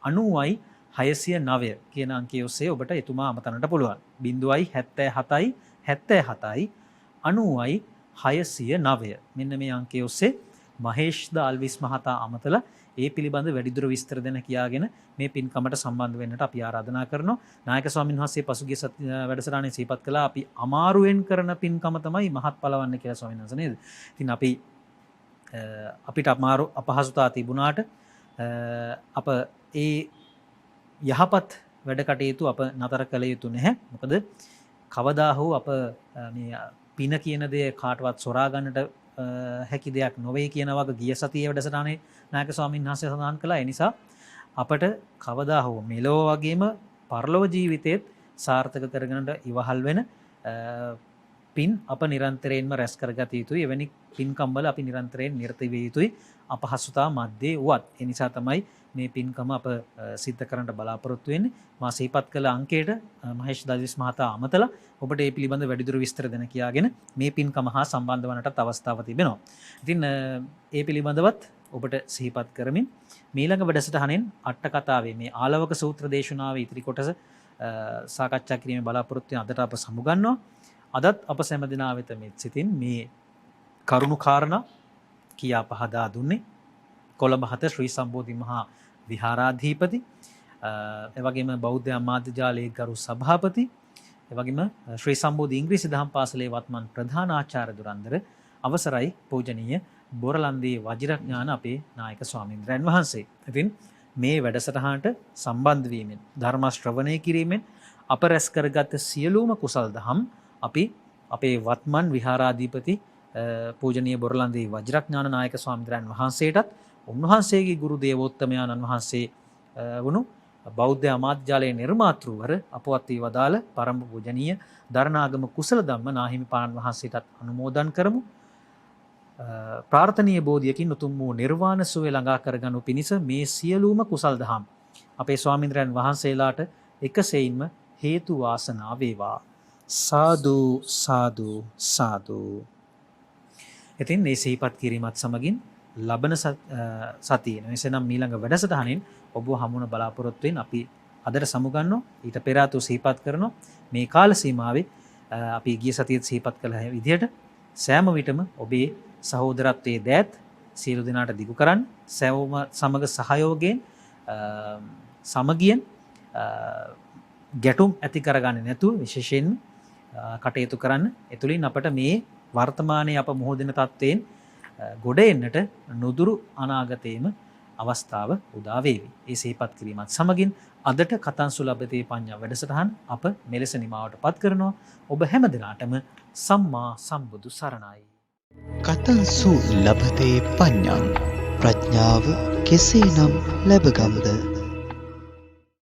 90යි 609 කියන අංකය ඔස්සේ ඔබට එතුමා අමතන්නට පුළුවන්. 077 77 90යි 609 මෙන්න මේ අංකය ඔස්සේ මහේෂ් ද අල්විස් මහතා අමතලා ඒ පිළිබඳ වැඩිදුර විස්තර දෙන කියාගෙන මේ පින්කමට සම්බන්ධ වෙන්නට අපි ආරාධනා කරනවා. නායක ස්වාමීන් වහන්සේ පසුගිය වැඩසටහනේ සිහිපත් කළා අපි අමාරුවෙන් කරන පින්කම තමයි මහත්ඵලවන්නේ කියලා ස්වාමීන් වහන්සේ නේද? ඉතින් අපිට අමාරු අපහසුතා තිබුණාට අප ඒ යහපත් වැඩ කටයුතු අප නතර කළ යුතු නැහැ. මොකද කවදා හෝ අප මේ පින කියන දේ කාටවත් සොරා ගන්නට හැකි දෙයක් නොවේ කියන වගේ ගිය සතියේ වැඩසටහනේ නායක ස්වාමීන් වහන්සේ සඳහන් කළා. ඒ නිසා අපට කවදා හෝ මෙලොව වගේම පරලොව ජීවිතේත් සාර්ථක කරගන්නට ඉවහල් වෙන පින් අප නිරන්තරයෙන්ම රැස් කරගත යුතුයි. එවැනි පින්කම් වල අපි නිරන්තරයෙන් නිරත විය යුතුයි. අපහසුතා මැද්දේ වුවත්. ඒ නිසා තමයි මේ පින්කම අප සිද්ධ කරන්න බලාපොරොත්තු වෙන්නේ. මා සිහිපත් කළ අංකයට මහේෂ් දල්විස් මහතා අමතලා ඔබට මේ පිළිබඳ වැඩිදුර විස්තර දෙන කියාගෙන මේ පින්කම හා සම්බන්ධ වන්නටත් අවස්ථාව තිබෙනවා. ඉතින් ඒ පිළිබඳවත් ඔබට සිහිපත් කරමින් මීළඟ වැඩසටහනෙන් අට කතාවේ මේ ආලවක සූත්‍ර දේශනාවේ ඉතිරි කොටස සාකච්ඡා කිරීමේ බලාපොරොත්තු වෙන අදට අප සමුගන්නවා. අදත් අප සෑම දිනා වෙත මෙත් සිතින් මේ කරුණු කාරණා කියා පහදා දුන්නේ කොළඹ 7 ශ්‍රී සම්බෝධි මහා විහාරාධිපති එවැගේම බෞද්ධ අමාත්‍ය ජාලයේ ගරු සභාපති එවැගේම ශ්‍රී සම්බෝධි ඉංග්‍රීසි දහම් පාසලේ වත්මන් ප්‍රධාන ආචාර්ය දුරන්දර අවසරයි පූජනීය බොරලන්දේ වජිරඥාන අපේ නායක ස්වාමීන්ද්‍රයන් වහන්සේ. ඉතින් මේ වැඩසටහනට සම්බන්ධ වීමෙන් ධර්ම ශ්‍රවණය කිරීමෙන් අප රැස් කරගත් සියලුම කුසල් දහම් අපි අපේ වත්මන් විහාරාධිපති පූජනීය බොරලන්දේ වජිරඥාන නායක ස්වාමීන්ද්‍රයන් වහන්සේටත් උන්වහන්සේගේ ගුරු දේවෝත්තමයන්න් වහන්සේ වුණු බෞද්ධ අමාත්‍ය ජාලයේ නිර්මාතෘවර අපවත් වී වදාළ පරම පූජනීය දරණාගම කුසල ධම්ම නාහිමි පාණන් වහන්සේටත් අනුමෝදන් කරමු. ප්‍රාර්ථනීය බෝධියකින් උතුම් වූ නිර්වාණ සුවය ළඟා කරගනු පිණිස මේ සියලුම කුසල් දහම් අපේ ස්වාමීන්ද්‍රයන් වහන්සේලාට එකසෙයින්ම හේතු වාසනා වේවා. සාදු සාදු සාදු. ඉතින් මේ සිහිපත් කිරීමත් සමගින් ලබන සතියේ එසේනම් මීළඟ වැඩසටහනින් ඔබ හමුවන බලාපොරොත්තු වෙන අපි අදට සමුගන්නවා. ඊට පෙර ආතු සිහිපත් කරනවා මේ කාල සීමාවේ අපි ගිය සතියේ සිහිපත් කළ විදිහට සෑම විටම ඔබේ සහෝදරත්වයේ දෑත් සියලු දෙනාට දිගු කරන්න, සෑම සමග සහයෝගයෙන් සමගියෙන් ගැටුම් ඇති කරගන්නේ නැතුව විශේෂයෙන් කටයුතු කරන්න. එතුලින් අපට මේ වර්තමානයේ අප මොහොදින තත්ත්වයෙන් ගොඩ එන්නට නුදුරු අනාගතයේම අවස්ථාව උදා වේවි. ඒ සිහිපත් කිරීමත් සමගින් අදට කතන්සු ලබ්ධතේ පඤ්ඤා වැඩසටහන අප මෙලෙස නිමාවට පත් කරනවා. ඔබ හැම දිනාටම සම්මා සම්බුදු සරණයි. කතන්සු ලබතේ පඤ්ඤං ප්‍රඥාව කෙසේනම් ලැබගම්ද